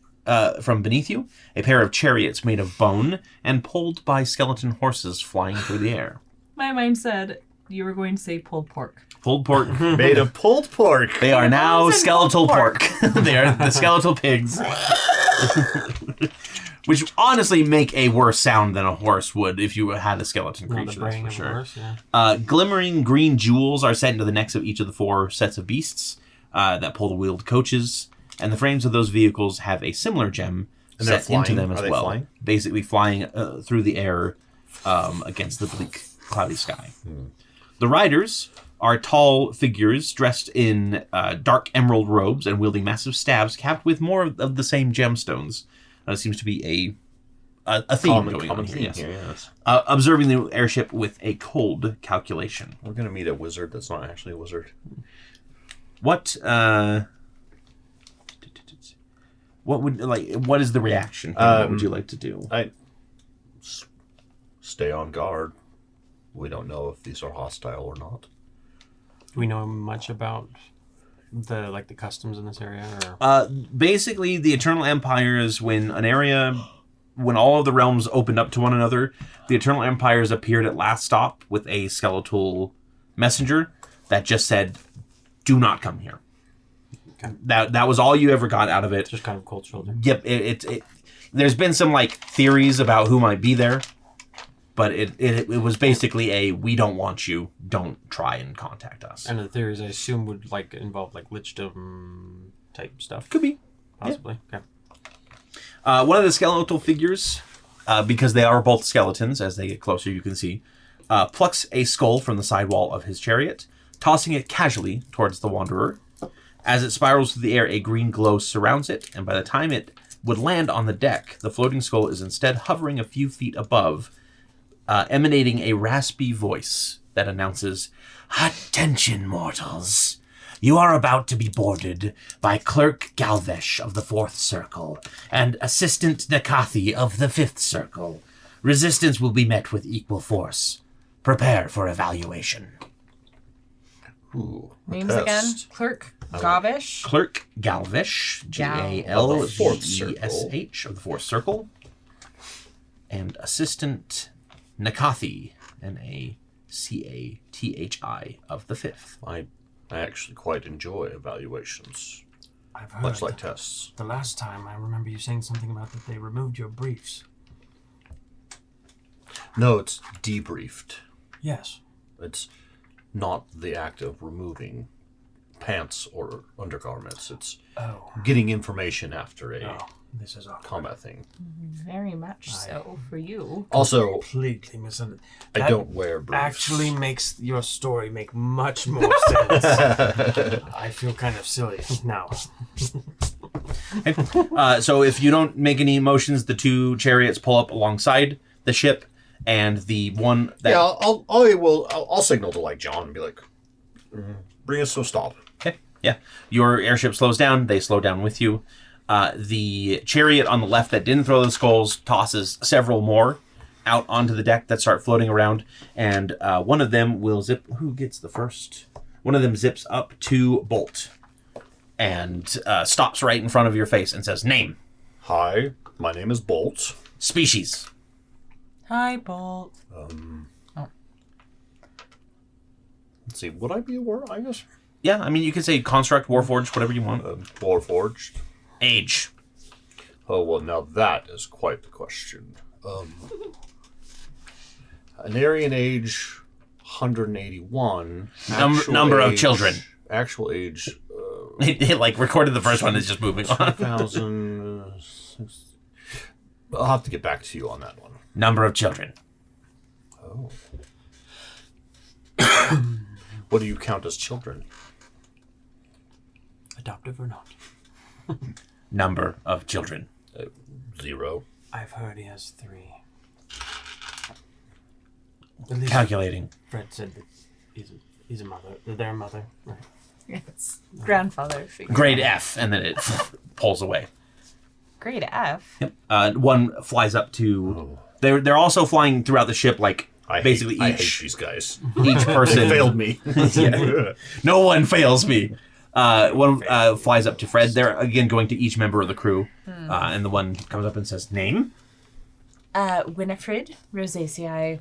from beneath you, a pair of chariots made of bone and pulled by skeleton horses flying through the air. My mind said you were going to say pulled pork. Pulled pork. Made of pulled pork. They are now bones and skeletal pulled pork. They are the skeletal pigs. Which honestly make a worse sound than a horse would if you had a skeleton Not creature, the that's braying for of a sure. horse, yeah. Glimmering green jewels are set into the necks of each of the four sets of beasts that pull the wheeled coaches. and the frames of those vehicles have a similar gem And they're set into flying? them as Are they well. flying? Basically flying through the air against the bleak, cloudy sky. The riders are tall figures dressed in dark emerald robes and wielding massive staves capped with more of the same gemstones. It seems to be a theme going on here. Yes. Observing the airship with a cold calculation. We're going to meet a wizard that's not actually a wizard. What what is the reaction? What would you like to do? Stay on guard. We don't know if these are hostile or not. Do we know much about the customs in this area? Or? Basically, the Eternal Empires, when Aneria, when all of the realms opened up to one another, the Eternal Empires appeared at last stop with a skeletal messenger that just said, "Do not come here." Okay. That was all you ever got out of it. Just kind of cultural. Yep. It there's been some theories about who might be there, but it was basically a "we don't want you. Don't try and contact us." And the theories I assume would involve lichdom type stuff. Could be. Possibly. Yeah. Okay. One of the skeletal figures, because they are both skeletons, as they get closer you can see, plucks a skull from the side wall of his chariot, tossing it casually towards the Wanderer. As it spirals through the air, a green glow surrounds it, and by the time it would land on the deck, the floating skull is instead hovering a few feet above, emanating a raspy voice that announces, "Attention, mortals! You are about to be boarded by Clerk Galvesh of the 4th Circle and Assistant Nakathi of the 5th Circle. Resistance will be met with equal force. Prepare for evaluation." Ooh, Names again? Clerk Gavish. Clerk Galvesh, Galvesh of the 4th Circle, and Assistant Nakathi, Nacathi of the 5th. I actually quite enjoy evaluations, I've heard. much like tests. The last time I remember you saying something about that they removed your briefs. No, it's debriefed. Yes. It's not the act of removing pants or undergarments. It's getting information after a This is awkward. combat thing. Very much so for you. Also, Completely misunderstood. I don't wear briefs. Actually makes your story make much more sense. I feel kind of silly now. So if you don't make any motions, the two chariots pull up alongside the ship, and the one that... Yeah, I'll signal to John and be like, bring us to a stop. Okay, yeah. Your airship slows down. They slow down with you. The chariot on the left that didn't throw the skulls tosses several more out onto the deck that start floating around, and one of them will zip... Who gets the first? One of them zips up to Bolt and stops right in front of your face and says, "Name." Hi, my name is Bolt. Species. Hi, Bolt. Let's see, would I be a war? I guess. Yeah, I mean, you can say construct, warforged, whatever you want. Warforged. Age. Oh, well, now that is quite the question. Anarian age, 181. Number of age- children. Actual age, It recorded the first one, it's just moving on. 2,000. I'll have to get back to you on that one. Number of children. Oh. What do you count as children? Adoptive or not? Number of children. 0. I've heard he has 3. At least Calculating. Fred said that he's a mother. Their mother. Right. Yes. Grandfather figure. Grade F, and then it pulls away. Grade F. Yep. One flies up to... They're also flying throughout the ship, basically I hate each these guys. person... They failed me. Yeah. No one fails me. One flies up to Fred. They're, again, going to each member of the crew. And the one comes up and says, "Name?" Winifred Rosaceae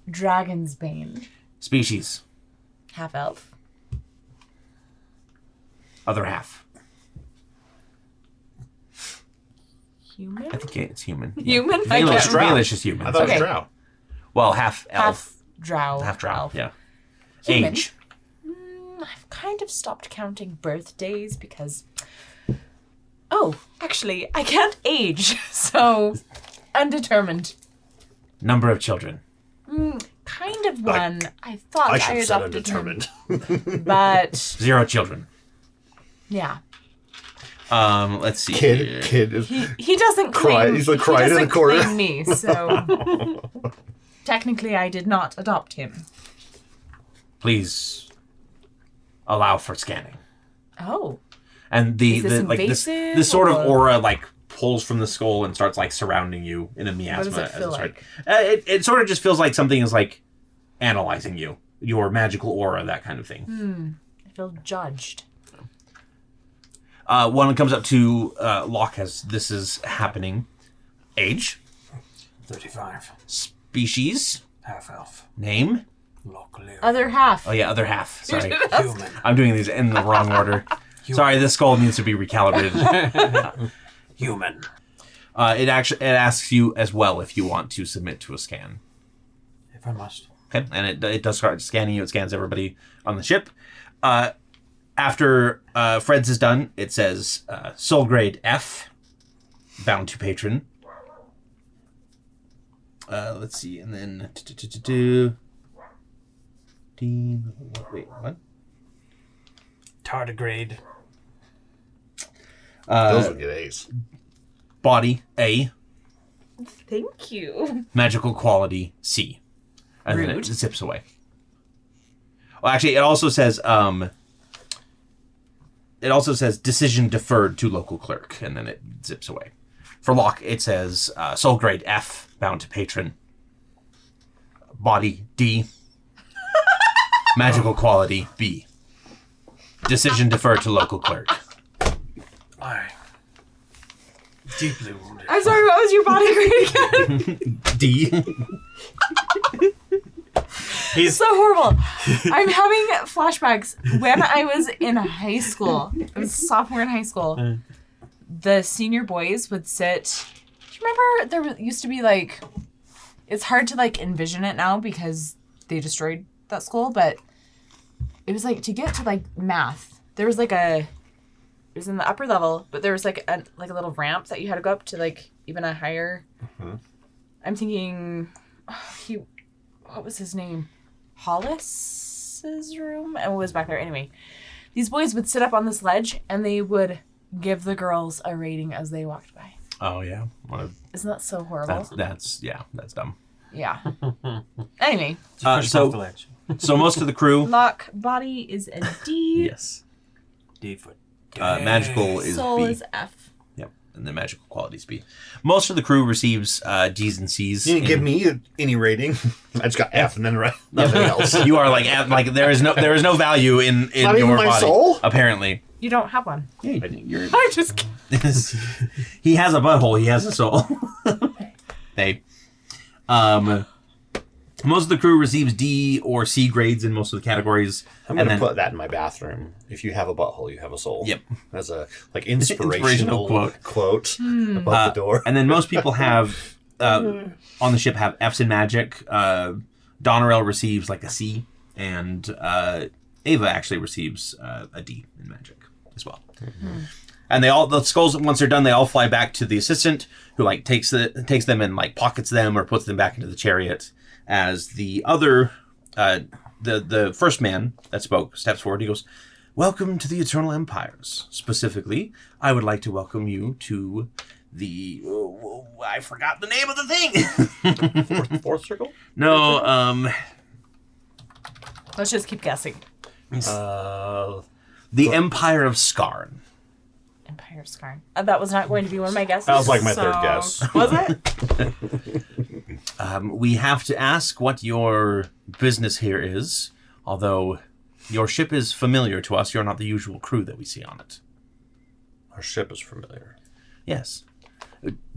Dragon's Bane. Species. Half elf. Other half. Human? I think it's human. Human? I Valish, can't Drow. Valish is human. I thought Okay. it was Drow. Well, half elf. Half drow. Half drow, elf. yeah. Human. Age. I've kind of stopped counting birthdays because Oh, actually, I can't age, so undetermined. Number of children. Kind of one. I thought I I should have said adopted undetermined. him, but 0 children. yeah, Let's see. here. Kid is he doesn't claim. He's like crying in the corner. Claim me, so technically, I did not adopt him. Please allow for scanning. Oh, And the Is this like invasive, this sort of or- aura like pulls from the skull and starts like surrounding you in a miasma. does it as feel starts- like? It sort of just feels like something is like analyzing you, your magical aura, that kind of thing. I feel judged. One comes up to Locke as this is happening. Age, 35. species, Half elf. name. Local. Other half. Oh yeah, other half. Sorry, Human. I'm doing these in the wrong order. Sorry, this skull needs to be recalibrated. Human. It asks you as well if you want to submit to a scan. If I must. Okay, and it does start scanning you. It scans everybody on the ship. After Fred's is done, it says soul grade F, bound to patron. Let's see, and then wait, what? Tardigrade. those would get A's. Body A, Thank you. magical quality C, and then it Rude. zips away. Well, actually, it also says decision deferred to local clerk, and then it zips away. For Locke, it says soul grade F, bound to patron. Body D, magical quality B. Decision deferred to local clerk. I. Deeply wounded. I'm sorry, what was your body grade again? D. He's So horrible. I'm having flashbacks. When I was in high school, I was a sophomore in high school, the senior boys would sit. Do you remember there used to be like, it's hard to like envision it now because they destroyed that school, but it was like to get to like math, there was like it was in the upper level, but there was like a little ramp that you had to go up to like even a higher. I'm thinking, what was his name? Hollis's room? And what was back there? Anyway, these boys would sit up on this ledge and they would give the girls a rating as they walked by. Oh yeah, Isn't that so horrible? that's dumb. Yeah. Anyway, pushed so- off the ledge. So most of the crew, Locke body is a D. yes, D for magical is Soul B. is F. Yep, and the magical quality is B. Most of the crew receives D's and C's. You didn't give me any rating. I just got F and then nothing else. You are like there is no value in Not your even my body. soul? Apparently, You don't have one. yeah, you're. I'm just kidding. He has a butthole. He has a soul. Hey, most of the crew receives D or C grades in most of the categories. I'm and going to then put that in my bathroom. If you have a butthole, you have a soul. Yep. As a inspirational Inspirational quote above the door. and then most people have on the ship have F's in magic. Donnerell receives like a C, and Ava actually receives a D in magic as well. And the skulls, once they're done, they all fly back to the assistant, who like takes them and like pockets them or puts them back into the chariot. As the other, the first man that spoke steps forward, he goes, "Welcome to the Eternal Empires. Specifically, I would like to welcome you to the I forgot the name of the thing. Fourth circle? No, Let's just keep guessing. the Empire of Skarn. Empire of Skarn. That was not going to be one of my guesses. That was like my third guess. Was it? We have to ask what your business here is, although your ship is familiar to us. You're not the usual crew that we see on it. Our ship is familiar. Yes.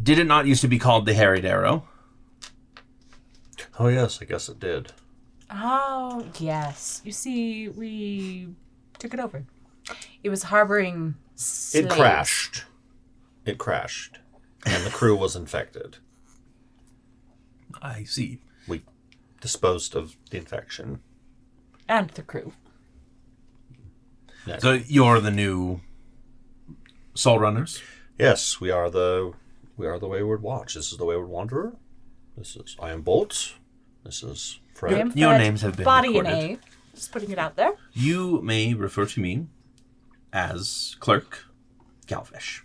Did it not used to be called the Harried Arrow? Oh, yes, I guess it did. Oh, yes. You see, we took it over. It was harboring slaves. It crashed. And the crew was infected. I see. We disposed of the infection. And the crew. Yeah. So you're the new Soul Runners? Yes, we are the Wayward Watch. This is the Wayward Wanderer. I am Bolt. This is Fred. I am Your Fred, names have been body recorded. and A. Just putting it out there. You may refer to me as Clerk Galvish.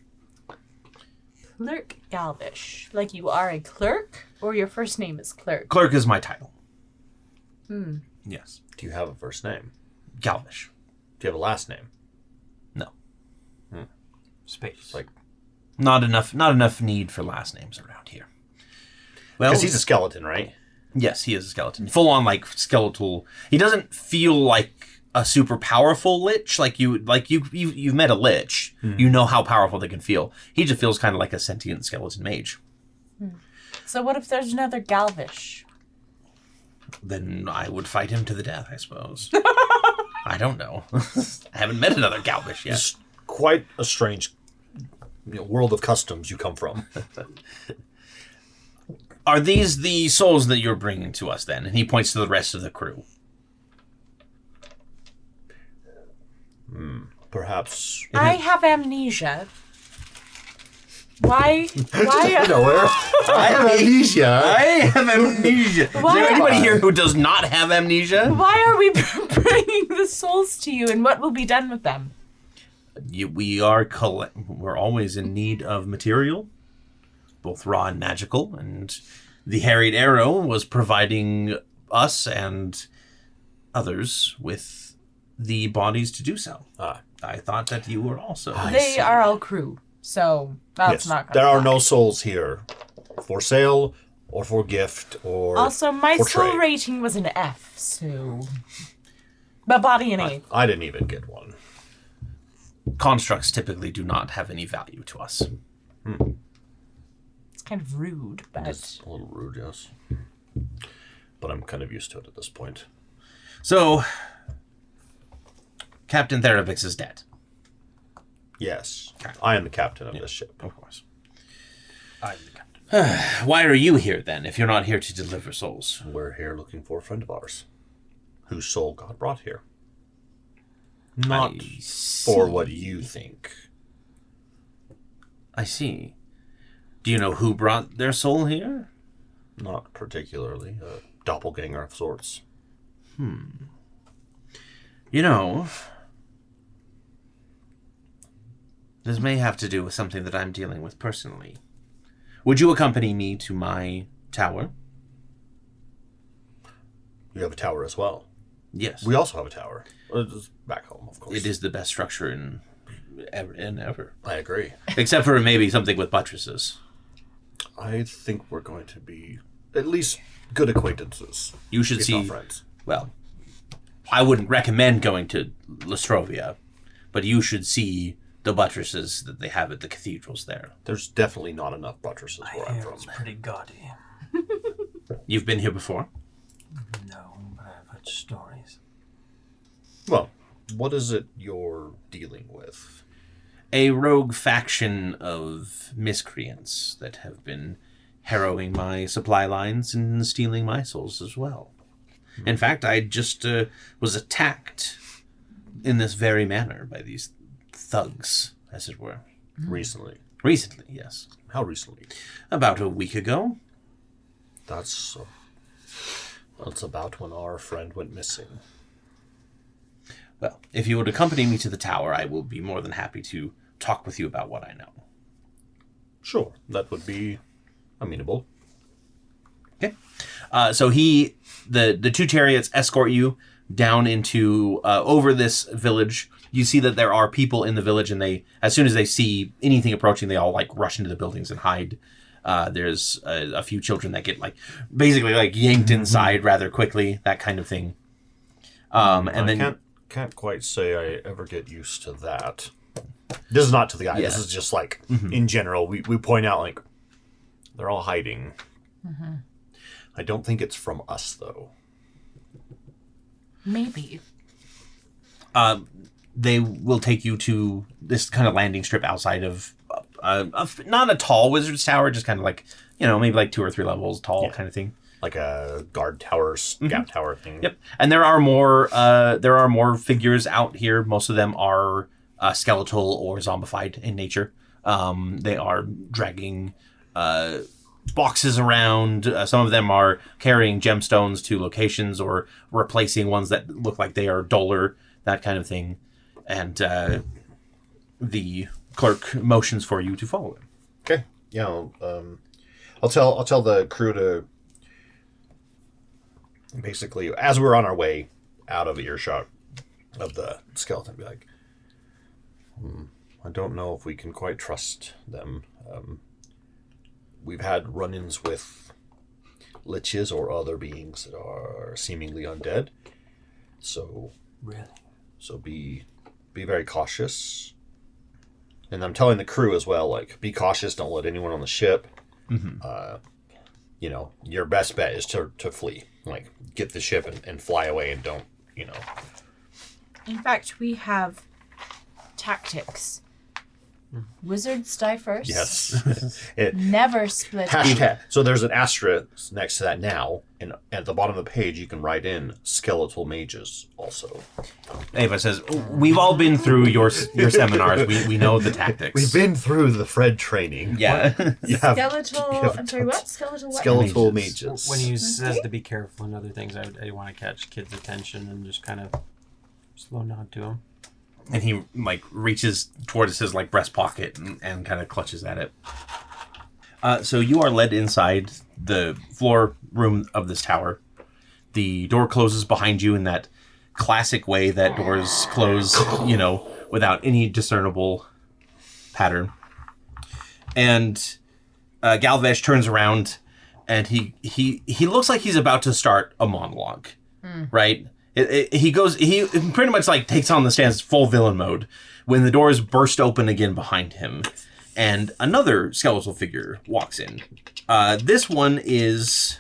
Clerk Galvish. Like you are a clerk, or your first name is Clerk? Clerk is my title. Hmm. Yes. Do you have a first name? Galvish. Do you have a last name? No. Space. Like, Not enough need for last names around here. Well, because he's a skeleton, right? yes, he is a skeleton. Full on like skeletal. He doesn't feel like a super powerful lich. You've met a lich. You know how powerful they can feel. He just feels kind of like a sentient skeleton mage. So what if there's another Galvish? Then I would fight him to the death, I suppose. I don't know. I haven't met another Galvish yet. It's quite a strange world of customs you come from. Are these the souls that you're bringing to us then? And he points to the rest of the crew. Perhaps. I have amnesia. Why? Nowhere. I have amnesia. I have amnesia. Is Why there are- anybody here who does not have amnesia? Why are we bringing the souls to you, and what will be done with them? We're always in need of material, both raw and magical, and the Harried Arrow was providing us and others with the bodies to do so. I thought that you were also. They are all crew, so that's Yes, not gonna there are fly. no souls here for sale or for gift or Also, my for soul trade. rating was an F, so... But body and A. I didn't even get one. Constructs typically do not have any value to us. It's kind of rude, but... It's a little rude, yes. But I'm kind of used to it at this point. So, Captain Therapix is dead. Yes, I am the captain of this ship. Of course. I'm the captain. Why are you here then, if you're not here to deliver souls? We're here looking for a friend of ours whose soul God brought here. Not for what you think. I see. Do you know who brought their soul here? Not particularly. A doppelganger of sorts. You know, this may have to do with something that I'm dealing with personally. Would you accompany me to my tower? You have a tower as well. Yes. We also have a tower. Just back home, of course. It is the best structure in ever. I agree. Except for maybe something with buttresses. I think we're going to be at least good acquaintances. You should if see... not friends. Well, I wouldn't recommend going to Lestrovia, but you should see the buttresses that they have at the cathedrals there. There's definitely not enough buttresses where I'm Hair from. is pretty gaudy. You've been here before? No, but I've heard stories. Well, what is it you're dealing with? A rogue faction of miscreants that have been harrowing my supply lines and stealing my souls as well. In fact, I just was attacked in this very manner by these thugs, as it were. Recently. Recently, yes. How recently? About a week ago. That's about when our friend went missing. Well, if you would accompany me to the tower, I will be more than happy to talk with you about what I know. Sure, that would be amenable. Okay. So the two chariots escort you down into over this village. You see that there are people in the village, and they, as soon as they see anything approaching, they all like rush into the buildings and hide. There's a few children that get basically yanked inside rather quickly, that kind of thing. And then can't quite say I ever get used to that. This is not to the guy. Yeah. This is just in general. We point out they're all hiding. Mm-hmm. I don't think it's from us though. Maybe. they will take you to this kind of landing strip outside of not a tall wizard's tower, just kind of maybe 2 or 3 levels tall kind of thing. Like a guard tower, scout tower thing. Yep. And there are more figures out here. Most of them are skeletal or zombified in nature. They are dragging boxes around. Some of them are carrying gemstones to locations or replacing ones that look like they are duller, that kind of thing. And the clerk motions for you to follow him. Okay. Yeah. I'll tell the crew to basically, as we're on our way out of earshot of the skeleton, be like, I don't know if we can quite trust them. We've had run-ins with liches or other beings that are seemingly undead. So be very cautious. And I'm telling the crew as well, like, be cautious, don't let anyone on the ship. Your best bet is to flee. Like, get the ship and fly away and don't, In fact, we have tactics. Wizards die first. Yes. Never split. Hashtag. So there's an asterisk next to that now, and at the bottom of the page you can write in skeletal mages also. Ava says, we've all been through your seminars. We know the tactics. We've been through the Fred training. Yeah. I'm sorry, what? Skeletal what? Skeletal mages. When he says to be careful and other things, I want to catch kids' attention and just kind of slow nod to him. And he reaches towards his breast pocket and kind of clutches at it. So you are led inside the floor room of this tower. The door closes behind you in that classic way that doors close, without any discernible pattern. And Galvesh turns around, and he looks like he's about to start a monologue, right? He pretty much takes on the stance full villain mode when the doors burst open again behind him, and another skeletal figure walks in. This one is,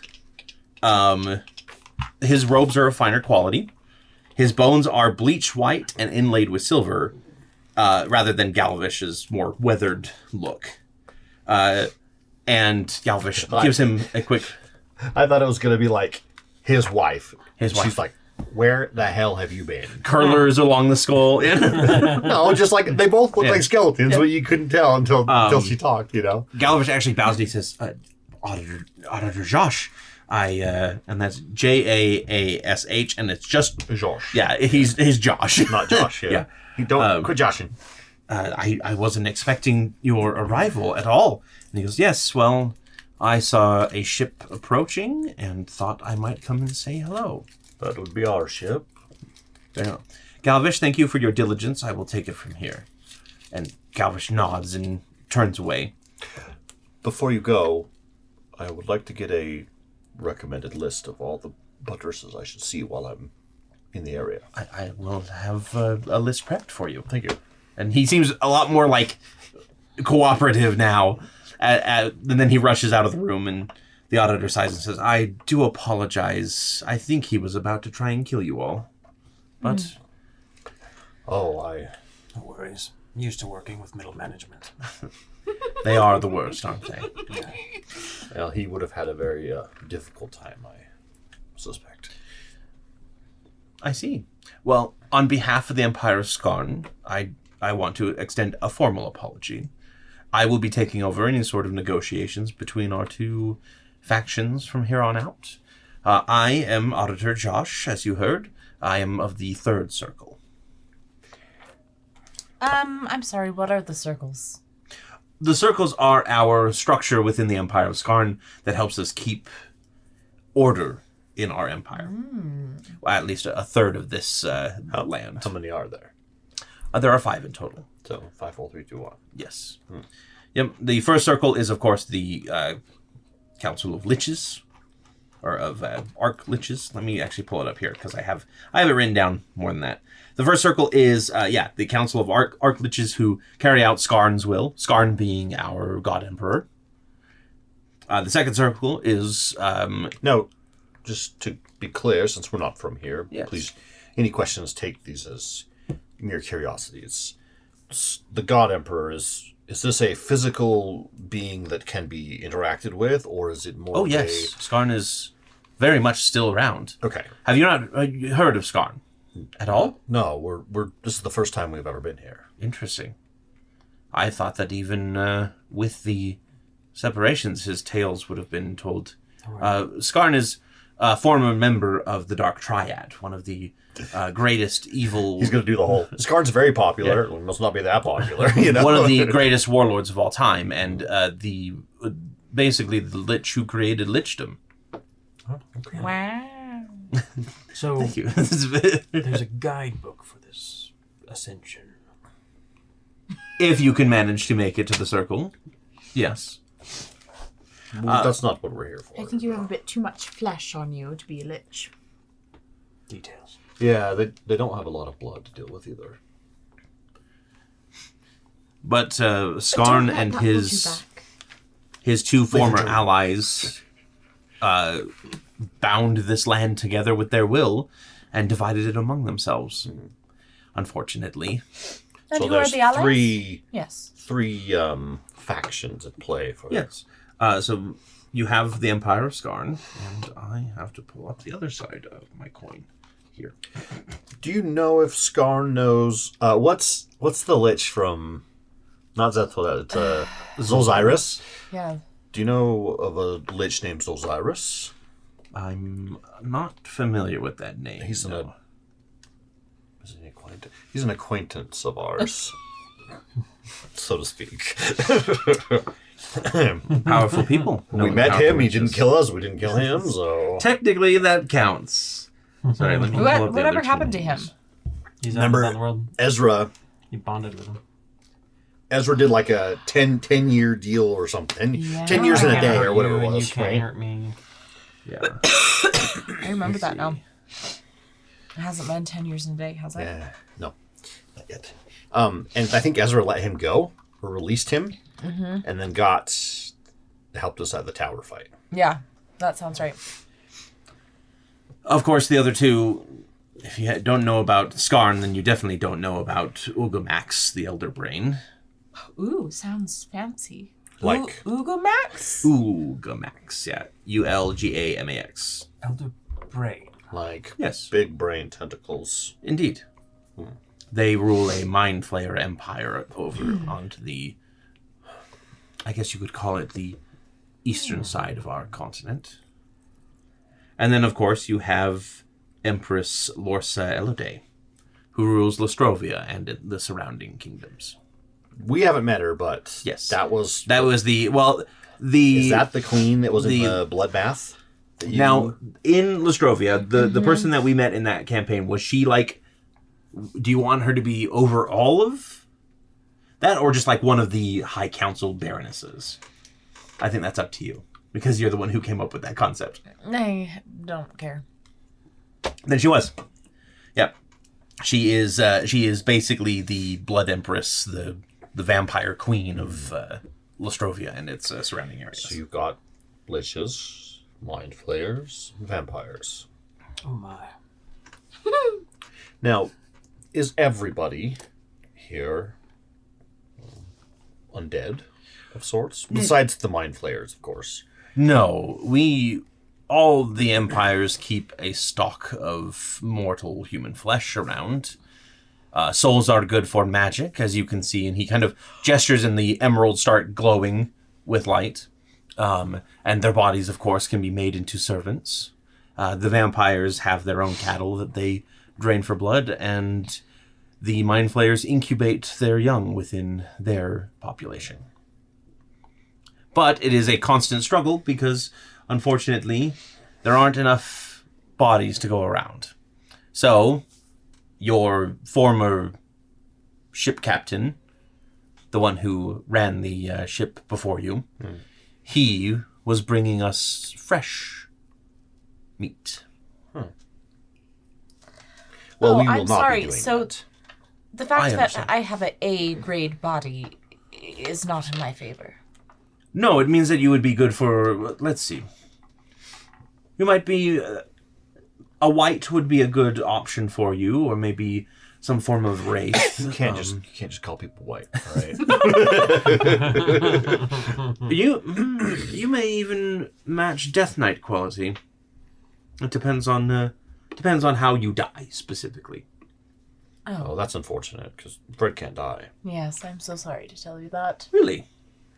his robes are of finer quality. His bones are bleached white and inlaid with silver, rather than Galvesh's more weathered look. And Galvesh gives him a quick... I thought it was going to be like his wife. She's like, where the hell have you been? Curlers along the skull. No, just like they both look like skeletons, but you couldn't tell until she talked, Galvesh actually bows and he says, Auditor Josh, and that's Jaash, and it's just Josh. Yeah, he's Josh, not Josh. Yeah, You don't quit joshing. I wasn't expecting your arrival at all. And he goes, yes, well, I saw a ship approaching and thought I might come and say hello. That would be our ship. Yeah. Galvesh, thank you for your diligence. I will take it from here. And Galvesh nods and turns away. Before you go, I would like to get a recommended list of all the buttresses I should see while I'm in the area. I will have a list prepped for you. Thank you. And he seems a lot more cooperative now. And then he rushes out of the room, and the auditor sighs and says, I do apologize. I think he was about to try and kill you all. But... No worries. I'm used to working with middle management. They are the worst, aren't they? Yeah. Well, he would have had a very difficult time, I suspect. I see. Well, on behalf of the Empire of Skarn, I want to extend a formal apology. I will be taking over any sort of negotiations between our two factions from here on out. I am Auditor Josh, as you heard. I am of the Third Circle. I'm sorry, what are the circles? The circles are our structure within the Empire of Skarn that helps us keep order in our empire. Well, at least a third of this land. How many are there? There are 5 in total. So 5, 4, 3, 2, 1. Yes. Yep. The first circle is, of course, the Council of Liches, or of Arc Liches. Let me actually pull it up here because I have it written down more than that. The first circle is, the Council of Arc Liches who carry out Skarn's will. Skarn being our God Emperor. The second circle is... Now, just to be clear, since we're not from here, yes. Please, any questions, take these as mere curiosities. The God Emperor is this a physical being that can be interacted with, or is it more? Oh yes, Skarn is very much still around. Okay. Have you not heard of Skarn at all? No, we're. This is the first time we've ever been here. Interesting. I thought that even with the separations, his tales would have been told. Skarn is a former member of the Dark Triad, one of the greatest evil... He's going to do the whole... Skarn's very popular. Yeah. It must not be that popular, you know? One of the greatest warlords of all time, and basically the Lich who created Lichdom. Oh, okay. Wow. So, Thank you. there's a guidebook for this ascension. If you can manage to make it to the circle, yes. Well, that's not what we're here for. I think you have a bit too much flesh on you to be a lich. Details. Yeah, they don't have a lot of blood to deal with either. But Skarn and his two former allies bound this land together with their will and divided it among themselves. Unfortunately. And so who are there's the allies? three factions at play for Yes. So you have the Empire of Skarn, and I have to pull up the other side of my coin here. Do you know if Skarn knows what's the Lich from? Not Zethel, it's Zolzyrus. Yeah. Do you know of a Lich named Zolzyrus? I'm not familiar with that name. He's an acquaintance. He's an acquaintance of ours, so to speak. Powerful people. We met him. He didn't kill us. We didn't kill him. So technically, that counts. Sorry, let me pull up the whatever other happened two to him? names. He's remember out in the world. Ezra. He bonded with him. Ezra did like a 10-year deal or something. Yeah. 10 years in a day or whatever it You was. can't Right? hurt me. Yeah. I remember that now. It hasn't been 10 years in a day, has it? Yeah. No, not yet. And I think Ezra let him go or released him, and then helped us at the tower fight. Yeah, that sounds right. Of course, the other two, if you don't know about Skarn, then you definitely don't know about Ugamax, the Elder Brain. Ooh, sounds fancy. Like Ugamax? Ugamax, yeah. Ulgamax. Elder Brain. Like Yes. big brain tentacles. Indeed. They rule a mind flayer empire over onto the, I guess you could call it the eastern side of our continent. And then, of course, you have Empress Lorsa Elodie, who rules Lostrovia and the surrounding kingdoms. We haven't met her, but Yes. that was Is that the queen that was in the bloodbath? Now, in Lostrovia, the person that we met in that campaign, was she like, do you want her to be over all of that, or just like one of the High Council baronesses? I think that's up to you, because you're the one who came up with that concept. I don't care. Then she was. Yep. She is basically the Blood Empress, the vampire queen of Lostrovia and its surrounding areas. So you've got liches, mind flayers, vampires. Oh my. Now, is everybody here undead of sorts? Besides the mind flayers, of course. No, all the empires keep a stock of mortal human flesh around. Souls are good for magic, as you can see, and he kind of gestures and the emeralds start glowing with light. And their bodies, of course, can be made into servants. The vampires have their own cattle that they drain for blood, and the mind flayers incubate their young within their population. But it is a constant struggle because, unfortunately, there aren't enough bodies to go around. So, your former ship captain, the one who ran the ship before you, he was bringing us fresh meat. Well, we will I'm not sorry. be doing So that. the fact I that understand. I have an A-grade body is not in my favor. No, it means that you would be good for, let's see. You might be, a white would be a good option for you, or maybe some form of wraith. You can't just call people white, all right? You may even match Death Knight quality. It depends on how you die specifically. Oh, that's unfortunate, because Fred can't die. Yes, I'm so sorry to tell you that. Really?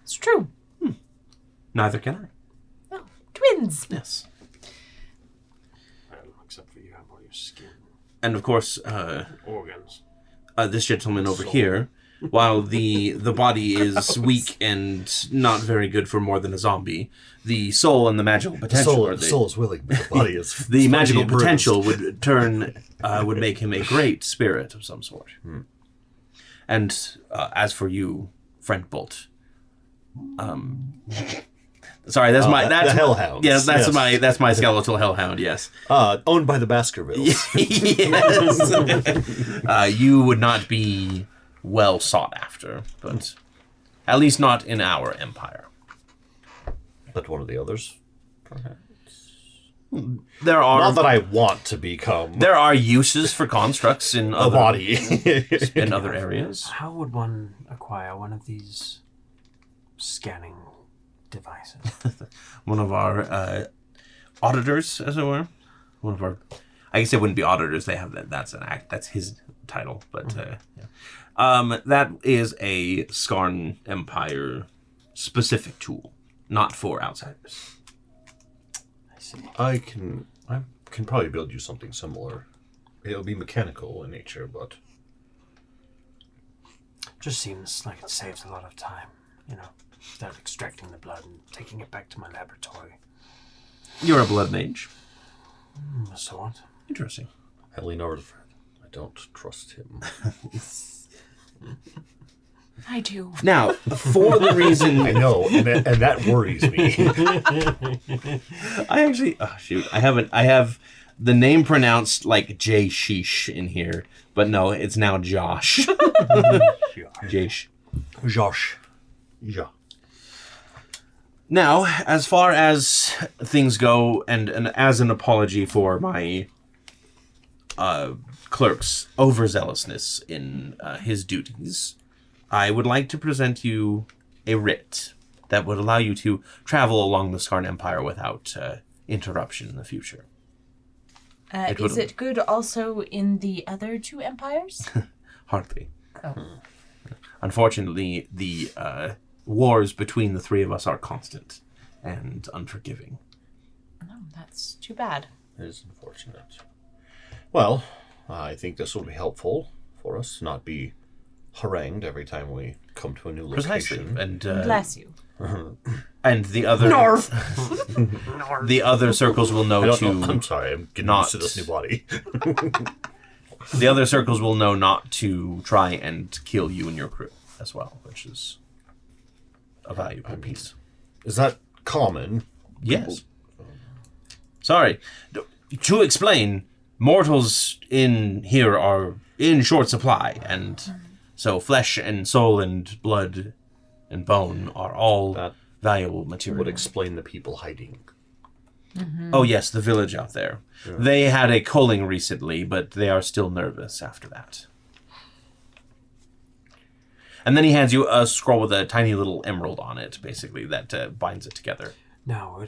It's true. Neither can I. Oh, twins. Yes. Except for you have all your skin. And of course, Organs. this gentleman over here, while the body is weak and not very good for more than a zombie, the soul and the magical potential. The soul is willing, but the body is... The magical potential would make him a great spirit of some sort. And as for you, Friend Bolt, sorry, that's the Hellhounds. Yes, that's my skeletal hellhound. Yes, owned by the Baskervilles. Yes, you would not be well sought after, but at least not in our empire. But one of the others, perhaps. There are Not that I want to become there are uses for constructs in a other body. in other areas. How would one acquire one of these scanning devices? One of our auditors, as it were. One of our, I guess it wouldn't be auditors. They have that. That's an act. That's his title. But yeah. That is a Skarn Empire specific tool, not for outsiders. I see. I can probably build you something similar. It'll be mechanical in nature, but Just seems like it saves a lot of time, without extracting the blood and taking it back to my laboratory. You're a blood mage. So what? Interesting. I lean over to Fred. I don't trust him. I do. Now, for the reason I know, and that worries me. I actually, I have the name pronounced like Jay Sheesh in here, but no, it's now Josh. Jaysh. Josh. Yeah. Now, as far as things go, and as an apology for my clerk's overzealousness in his duties, I would like to present you a writ that would allow you to travel along the Skarn Empire without interruption in the future. Is it good also in the other two empires? Hardly. Oh. Unfortunately, the wars between the three of us are constant and unforgiving. No, that's too bad. It is unfortunate. Well, I think this will be helpful for us to not be harangued every time we come to a new location. Precisely. And Bless you. and the other the other circles will know I'm sorry, I'm getting used to this new body. The other circles will know not to try and kill you and your crew as well, which is a valuable piece. Is that common? Yes. Sorry. To explain, mortals in here are in short supply, and so flesh and soul and blood and bone are all That valuable material. would explain the people hiding. Oh yes, the village out there. Yeah. They had a culling recently, but they are still nervous after that. And then he hands you a scroll with a tiny little emerald on it, basically, that binds it together. Now,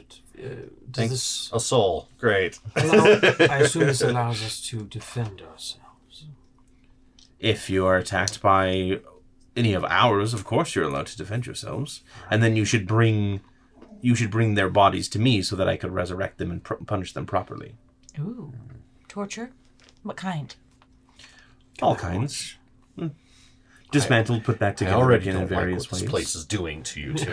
Thanks. This A soul. Great. I assume this allows us to defend ourselves. If you are attacked by any of ours, of course you're allowed to defend yourselves. And then you should bring their bodies to me so that I could resurrect them and punish them properly. Ooh. Torture? What kind? All kinds. Dismantled, put back together I already again don't in various like what ways. this place is doing to you two.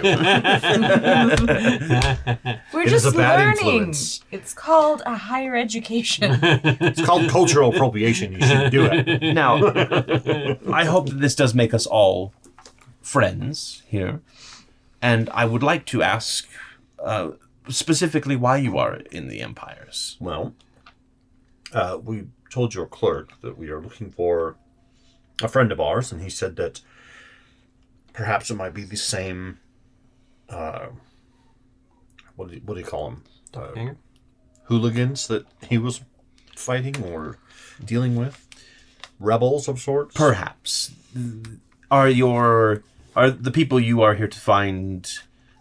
We're It just is a bad learning. influence. It's called a higher education. It's called cultural appropriation. You shouldn't do it. Now, I hope that this does make us all friends here. And I would like to ask specifically why you are in the Empires. Well, we told your clerk that we are looking for a friend of ours, and he said that perhaps it might be the same. What do you call them? Hooligans that he was fighting or dealing with, rebels of sorts. Perhaps. Are the people you are here to find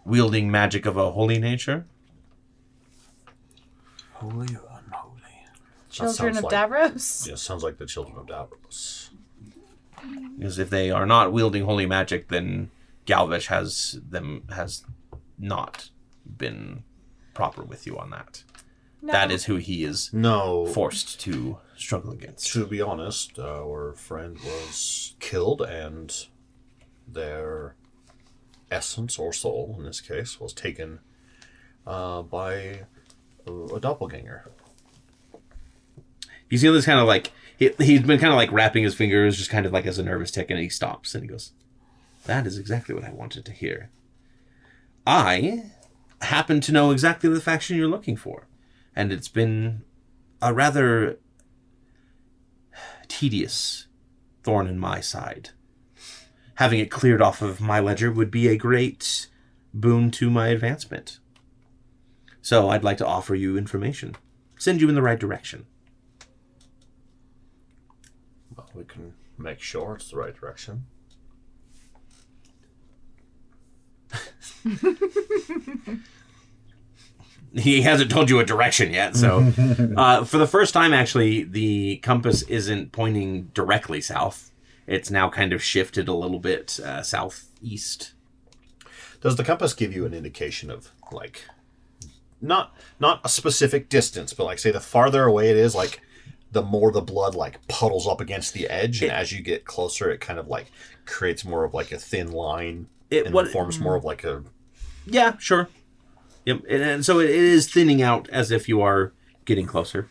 wielding magic of a holy nature? Holy or unholy? Children of like- Davros? Yeah, sounds like the children of Davros. Because if they are not wielding holy magic, then Galvish has not been proper with you on that. No. That is who he is No. forced to struggle against. To be honest, our friend was killed and their essence or soul, in this case, was taken by a doppelganger. You see this kind of like, he's been kind of like wrapping his fingers just kind of like as a nervous tick, and he stops and he goes, that is exactly what I wanted to hear. I happen to know exactly the faction you're looking for, and it's been a rather tedious thorn in my side. Having it cleared off of my ledger would be a great boon to my advancement. So I'd like to offer you information, send you in the right direction. Well, we can make sure it's the right direction. He hasn't told you a direction yet, so for the first time, actually, the compass isn't pointing directly south. It's now kind of shifted a little bit southeast. Does the compass give you an indication of, like, not a specific distance, but, like, say the farther away it is, like, the more the blood, like, puddles up against the edge, and as you get closer, it kind of, like, creates more of, like, a thin line, forms more of, like, a... Yeah, sure. Yep, and so it is thinning out as if you are getting closer.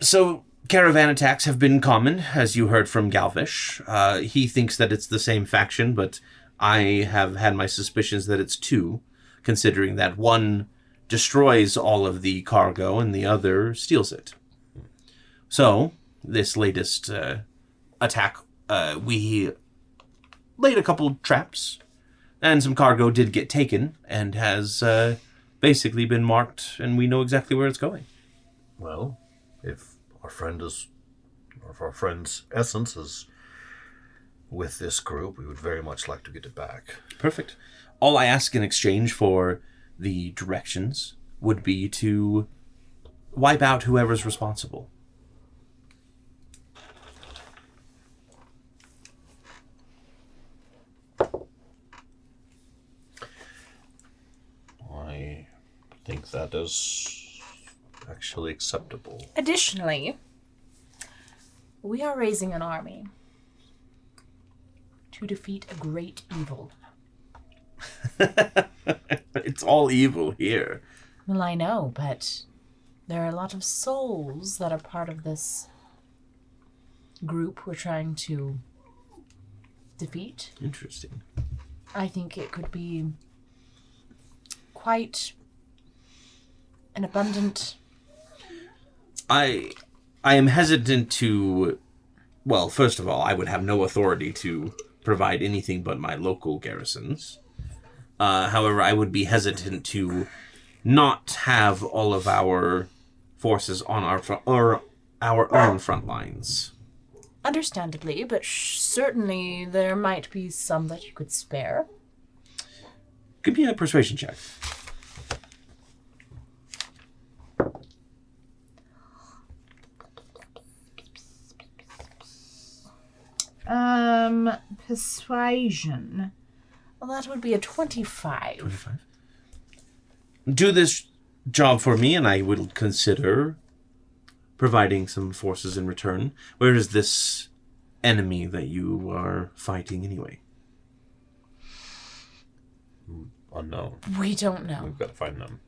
So caravan attacks have been common, as you heard from Galvish. He thinks that it's the same faction, but I have had my suspicions that it's two, considering that one destroys all of the cargo and the other steals it. So, this latest attack, we laid a couple traps, and some cargo did get taken, and has basically been marked, and we know exactly where it's going. Well, if our friend's essence is with this group, we would very much like to get it back. Perfect. All I ask in exchange for the directions would be to wipe out whoever's responsible. I think that is actually acceptable. Additionally, we are raising an army to defeat a great evil. It's all evil here. Well, I know, but there are a lot of souls that are part of this group we're trying to defeat. Interesting. I think it could be quite an abundant... I am hesitant to... Well, first of all, I would have no authority to provide anything but my local garrisons. However, I would be hesitant to not have all of our forces on our own front lines. Understandably, but certainly there might be some that you could spare. Give me a persuasion check. Persuasion. Well, that would be a 25. 25. Do this job for me, and I will consider providing some forces in return. Where is this enemy that you are fighting anyway? Unknown. We don't know. We've got to find them.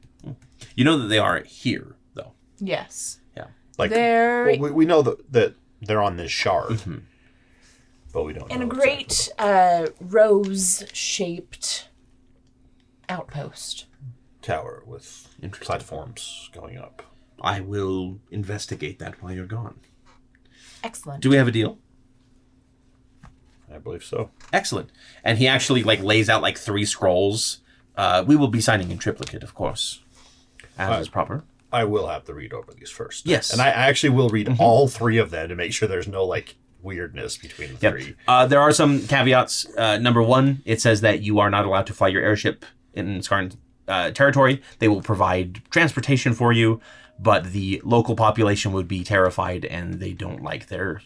You know that they are here, though. Yes. Yeah. Like, They're well, we know that they're on this shard, Mm-hmm. but we don't know. in a exactly. great rose-shaped outpost. Tower with Interesting. platforms going up. I will investigate that while you're gone. Excellent. Do we have a deal? I believe so. Excellent. And he actually lays out 3 scrolls. We will be signing in triplicate, of course, as is proper. I will have to read over these first. Yes. And I actually will read all 3 of them to make sure there's no weirdness between the Yep. 3. There are some caveats. Number 1, it says that you are not allowed to fly your airship in territory. They will provide transportation for you, but the local population would be terrified, and they don't like their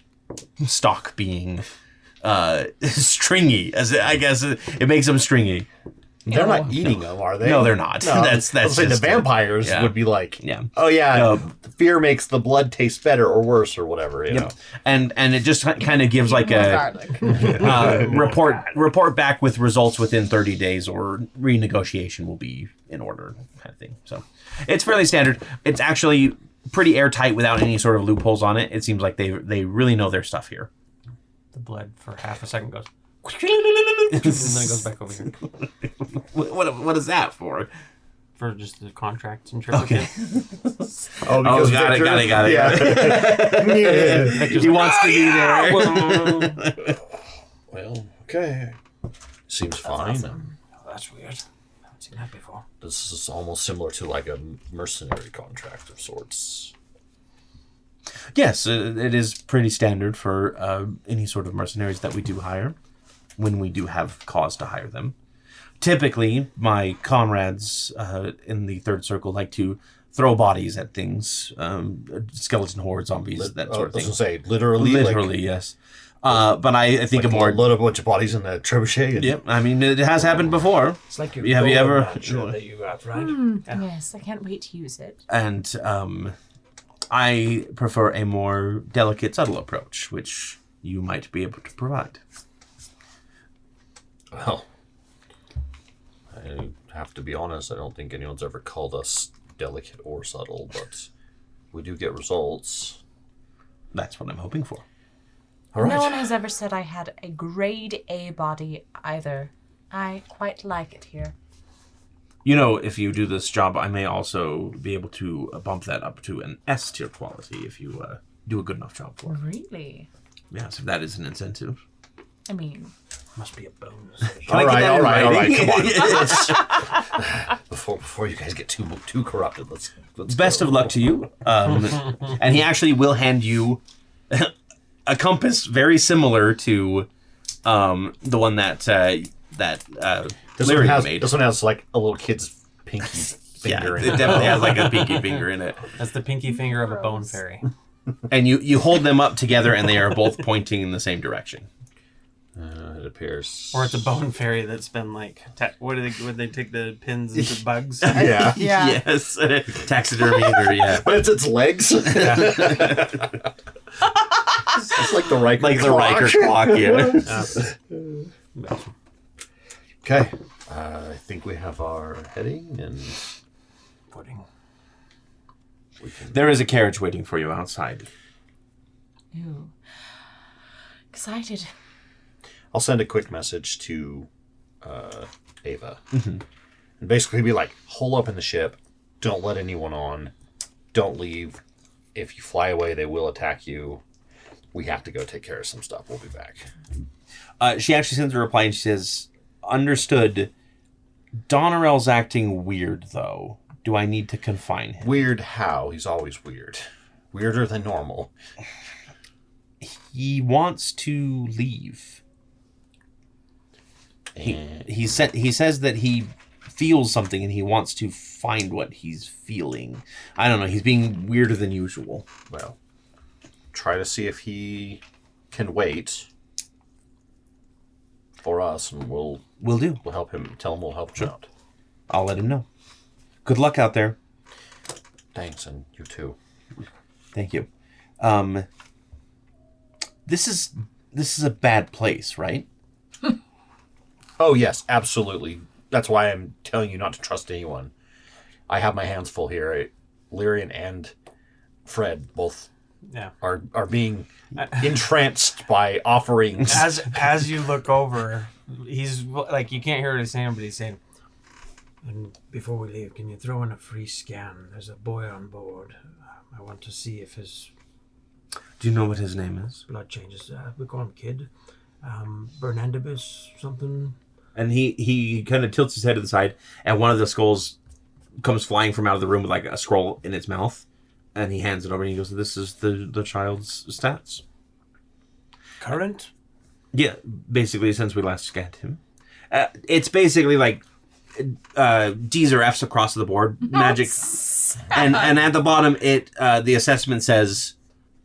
stock being stringy. As I guess it makes them stringy. They're not eating them, are they? No, they're not. No, that's I was saying the just vampires yeah. would be like, Yeah. oh yeah, No. fear makes the blood taste better or worse or whatever. You know. and it just kind of gives like a report back with results within 30 days, or renegotiation will be in order, kind of thing. So it's fairly standard. It's actually pretty airtight without any sort of loopholes on it. It seems like they really know their stuff here. The blood for half a second goes, and then it goes back over here What is that for? for just the contracts and triplicate. Oh, because got Victor, it. Yeah. He wants to be there. Well, okay. Seems fine. Awesome. Oh, that's weird. I haven't seen that before. This is almost similar to like a mercenary contract of sorts. Yes, it is pretty standard for any sort of mercenaries that we do hire, when we do have cause to hire them. Typically, my comrades in the third circle like to throw bodies at things, skeleton hordes, zombies, that sort of thing. I was gonna say, literally, Literally, yes. But I think like a more... load a bunch of bodies in the trebuchet. And, Yep, I mean, it has happened before. It's like your Have you ever... that you got, right? Yes, I can't wait to use it. And I prefer a more delicate, subtle approach, which you might be able to provide. Well, I have to be honest, I don't think anyone's ever called us delicate or subtle, but we do get results. That's what I'm hoping for. All right. No one has ever said I had a grade A body either. I quite like it here. You know, if you do this job, I may also be able to bump that up to an S tier quality if you do a good enough job for it. Really? Yes, if that is an incentive. I mean, Must be a bonus. All right, Come on. Before you guys get too corrupted, let's Best go. of luck to you. And he actually will hand you a compass very similar to the one that This one Lyrian made. This one has like a little kid's pinky finger Yeah, in it it. definitely has like a pinky finger in it. That's the pinky finger of a bone fairy. And you hold them up together, and they are both pointing in the same direction. It appears. Or it's a bone fairy that's been like, would they take the pins into bugs? Yeah. yeah. Yes, taxidermy or yeah. But it's its legs. It's like the Riker Like the clock. Riker clock, yeah. Okay. I think we have our heading and Pudding. we can... There is a carriage waiting for you outside. Ooh. Excited. I'll send a quick message to Ava. And basically be like, hole up in the ship. Don't let anyone on. Don't leave. If you fly away, they will attack you. We have to go take care of some stuff. We'll be back. She actually sends a reply and she says, "Understood. Donnerell's acting weird, though. Do I need to confine him?" Weird how? He's always weird. Weirder than normal. He wants to leave. He says that he feels something and he wants to find what he's feeling. I don't know. He's being weirder than usual. Well, try to see if he can wait for us, and we'll do. We'll help him. Tell him we'll help him out. I'll let him know. Good luck out there. Thanks, and you too. Thank you. This is a bad place, right? Oh yes, absolutely. That's why I'm telling you not to trust anyone. I have my hands full here. Lyrian and Fred both are being entranced by offerings. As you look over, he's like, you can't hear what he's saying, but he's saying, "And before we leave, can you throw in a free scan? There's a boy on board. I want to see if his Do you know what his name is? blood changes. We call him Kid. Bernandibus something." And he kind of tilts his head to the side, and one of the skulls comes flying from out of the room with like a scroll in its mouth, and he hands it over and he goes, "This is the child's stats." Current? Yeah, basically since we last scanned him. It's basically like D's or F's across the board. Magic. And at the bottom, the assessment says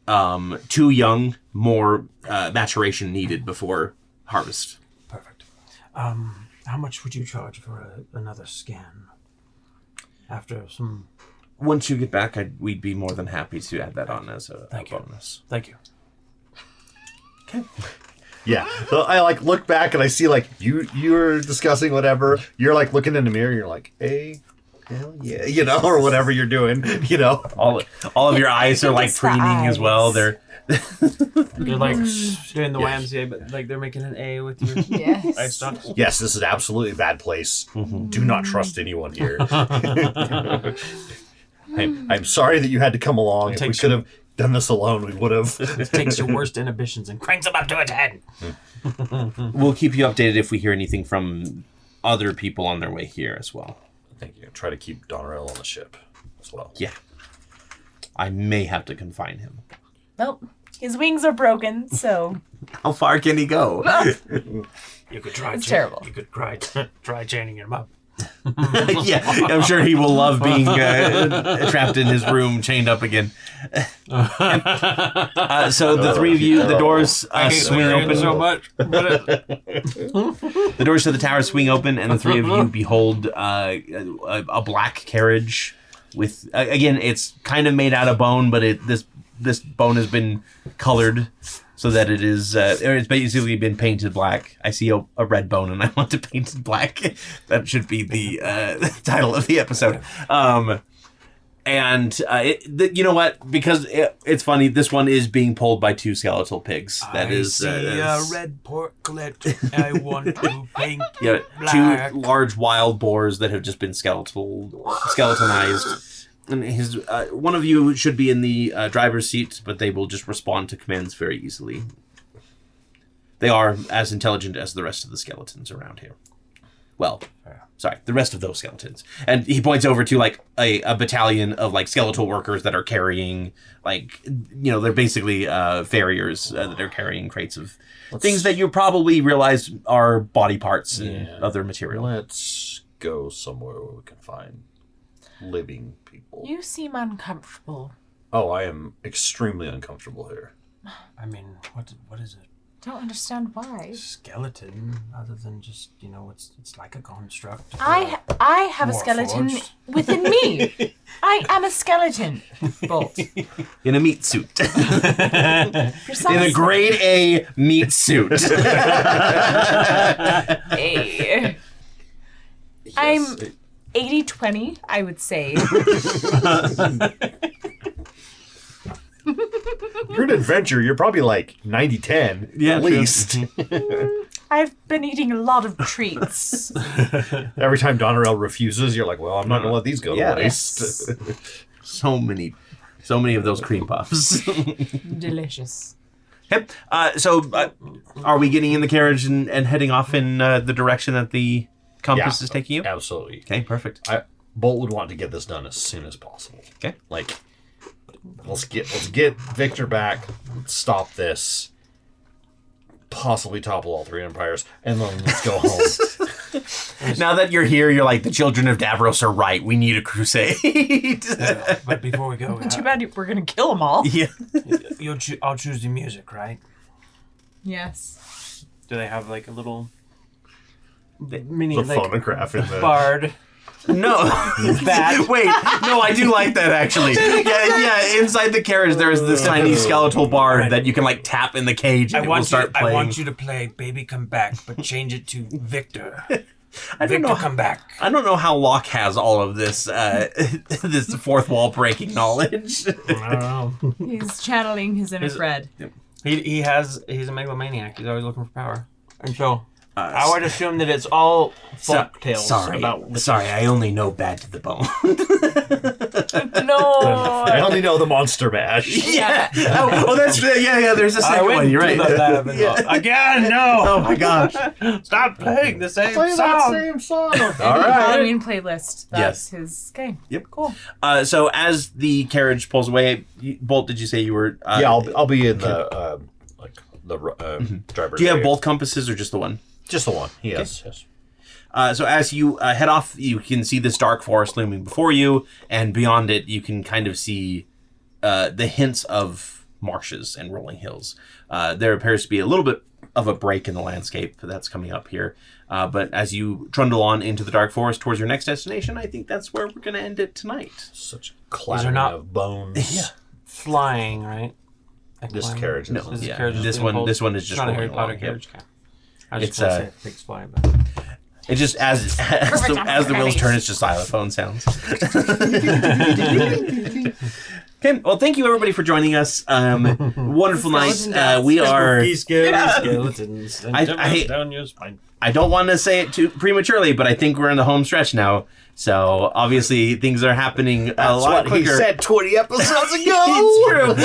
too young, more maturation needed before harvest. Perfect. How much would you charge for another scan? After some... Once you get back, we'd be more than happy to add that on as a bonus. Thank you. Okay. Yeah. So I like look back and I see like you're discussing whatever. You're like looking in the mirror. You're like, hey, hell yeah, you know, or whatever you're doing, you know. All of your eyes are like preening as well. They're like doing the YMCA, but like they're making an A with your ice dogs. Yes, this is absolutely a bad place. Mm-hmm. Do not trust anyone here. I'm sorry that you had to come along. If we could have done this alone, we would have. It takes your worst inhibitions and cranks them up to a 10. We'll keep you updated if we hear anything from other people on their way here as well. Thank you. Try to keep Donrell on the ship as well. Yeah. I may have to confine him. Nope. His wings are broken, so... How far can he go? You could try. It's terrible. You could try chaining him up. Yeah, I'm sure he will love being trapped in his room, chained up again. So the three of you, the doors swing open. So much. The doors to the tower swing open, and the three of you behold a black carriage with, again, it's kind of made out of bone, but this bone has been colored so that it is, it's basically been painted black. I see a red bone and I want to paint it black. That should be the title of the episode. You know what? Because it's funny, this one is being pulled by two skeletal pigs. That is a red porklet. I want to paint yeah, black. Two large wild boars that have just been skeletonized. And one of you should be in the driver's seat, but they will just respond to commands very easily. They are as intelligent as the rest of the skeletons around here. Well, sorry, the rest of those skeletons. And he points over to like a battalion of like skeletal workers that are carrying like, you know, they're basically farriers that are carrying crates of things that you probably realize are body parts and other material. Let's go somewhere where we can find living people. You seem uncomfortable. Oh, I am extremely uncomfortable here. I mean, what is it? Don't understand why. Skeleton, other than just, you know, it's like a construct. I have a skeleton Warforged. within me. I am a skeleton. Bolt. In a meat suit. Precisely. In a grade A meat suit. Hey. I'm 80-20, I would say. You're an adventurer. You're probably like 90-10 at least. I've been eating a lot of treats. Every time Donrell refuses, you're like, well, I'm not going to let these go to waste. Yes. So many of those cream puffs. Delicious. Okay. Are we getting in the carriage and heading off in the direction that the compass is taking you? Absolutely. Okay, perfect. Bolt would want to get this done as soon as possible. Okay. Like, let's get Victor back, stop this, possibly topple all three empires, and then let's go home. Now that you're here, you're like, the children of Davros are right. We need a crusade. But before we go, Too bad we're going to kill them all. Yeah. I'll choose the music, right? Yes. Do they have like a little mini The like phonograph in the... bard? No. Wait, no, I do like that actually. Yeah, inside the carriage there is this tiny skeletal bard that you can like tap in the cage and it will start playing. I want you to play Baby Come Back, but change it to Victor. I don't know. Come back. I don't know how Locke has all of this this fourth wall breaking knowledge. I don't know. He's channeling his inner Fred. He's a megalomaniac. He's always looking for power. And so I would assume that it's all folk tales about... Sorry, I only know Bad to the Bone. No. I only know the Monster Mash. Yeah. Oh, that's... Yeah, there's a second one. You're right. Again, no. Oh, my gosh. Stop playing the same song. That same song. All right. Halloween playlist. That's his game. Yep. Cool. So as the carriage pulls away, Bolt, did you say you were... Yeah, I'll be in the driver's Do you have area. both compasses or just the one? Just the one. Yes. So as you head off, you can see this dark forest looming before you, and beyond it, you can kind of see the hints of marshes and rolling hills. There appears to be a little bit of a break in the landscape that's coming up here. But as you trundle on into the dark forest towards your next destination, I think that's where we're going to end it tonight. Such a clattering not- of bones. Yeah. Flying, right? Like This flying? carriage is No, on. Is yeah. carriage This being one- pulled? this one is It's just not a Harry rolling Potter along, carriage. yep. Okay. I just It's, want to say pigs fly, but It just as the wheels turn, it's just xylophone sounds. Okay, well, thank you everybody for joining us. Wonderful night. We are. skeletons. Down your spine. I don't want to say it too prematurely, but I think we're in the home stretch now. So obviously things are happening a lot quicker. He said 20 episodes ago. It's true.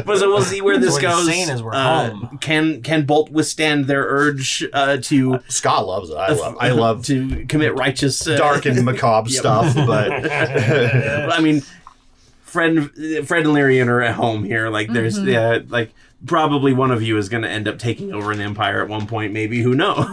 But so we'll see where this So what goes. he's saying is we're home. Can Bolt withstand their urge to Scott loves it. I love to commit righteous dark and macabre stuff, but I mean, Fred and Lyrian are at home here. Like, there's like probably one of you is going to end up taking over an empire at one point. Maybe, who knows?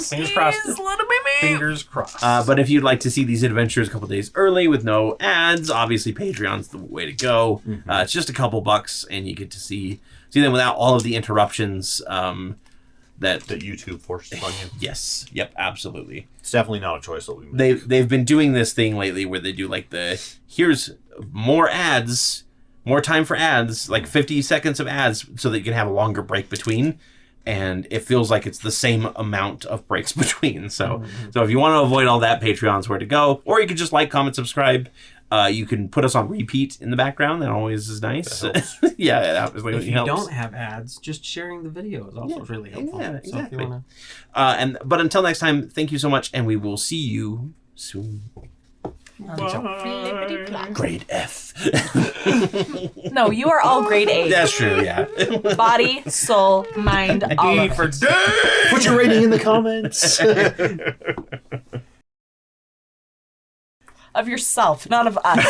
Fingers crossed. Jeez, little baby. Fingers crossed. But if you'd like to see these adventures a couple days early with no ads, obviously Patreon's the way to go. It's just a couple bucks, and you get to see them without all of the interruptions. That YouTube forces on you. Yes. Yep. Absolutely. It's definitely not a choice that we make. They've been doing this thing lately where they do like here's more ads, more time for ads, like 50 seconds of ads, so that you can have a longer break between. And it feels like it's the same amount of breaks between. So if you want to avoid all that, Patreon's where to go. Or you can just like, comment, subscribe. You can put us on repeat in the background. That always is nice. Yeah, that was if you helps. don't have ads, just sharing the video is also really helpful. Yeah, So if you exactly. wanna... But until next time, thank you so much, and we will see you soon. Grade F. No, you are all grade A. That's true, yeah. Body, soul, mind, all of it. Put your rating in the comments. Of yourself, not of us.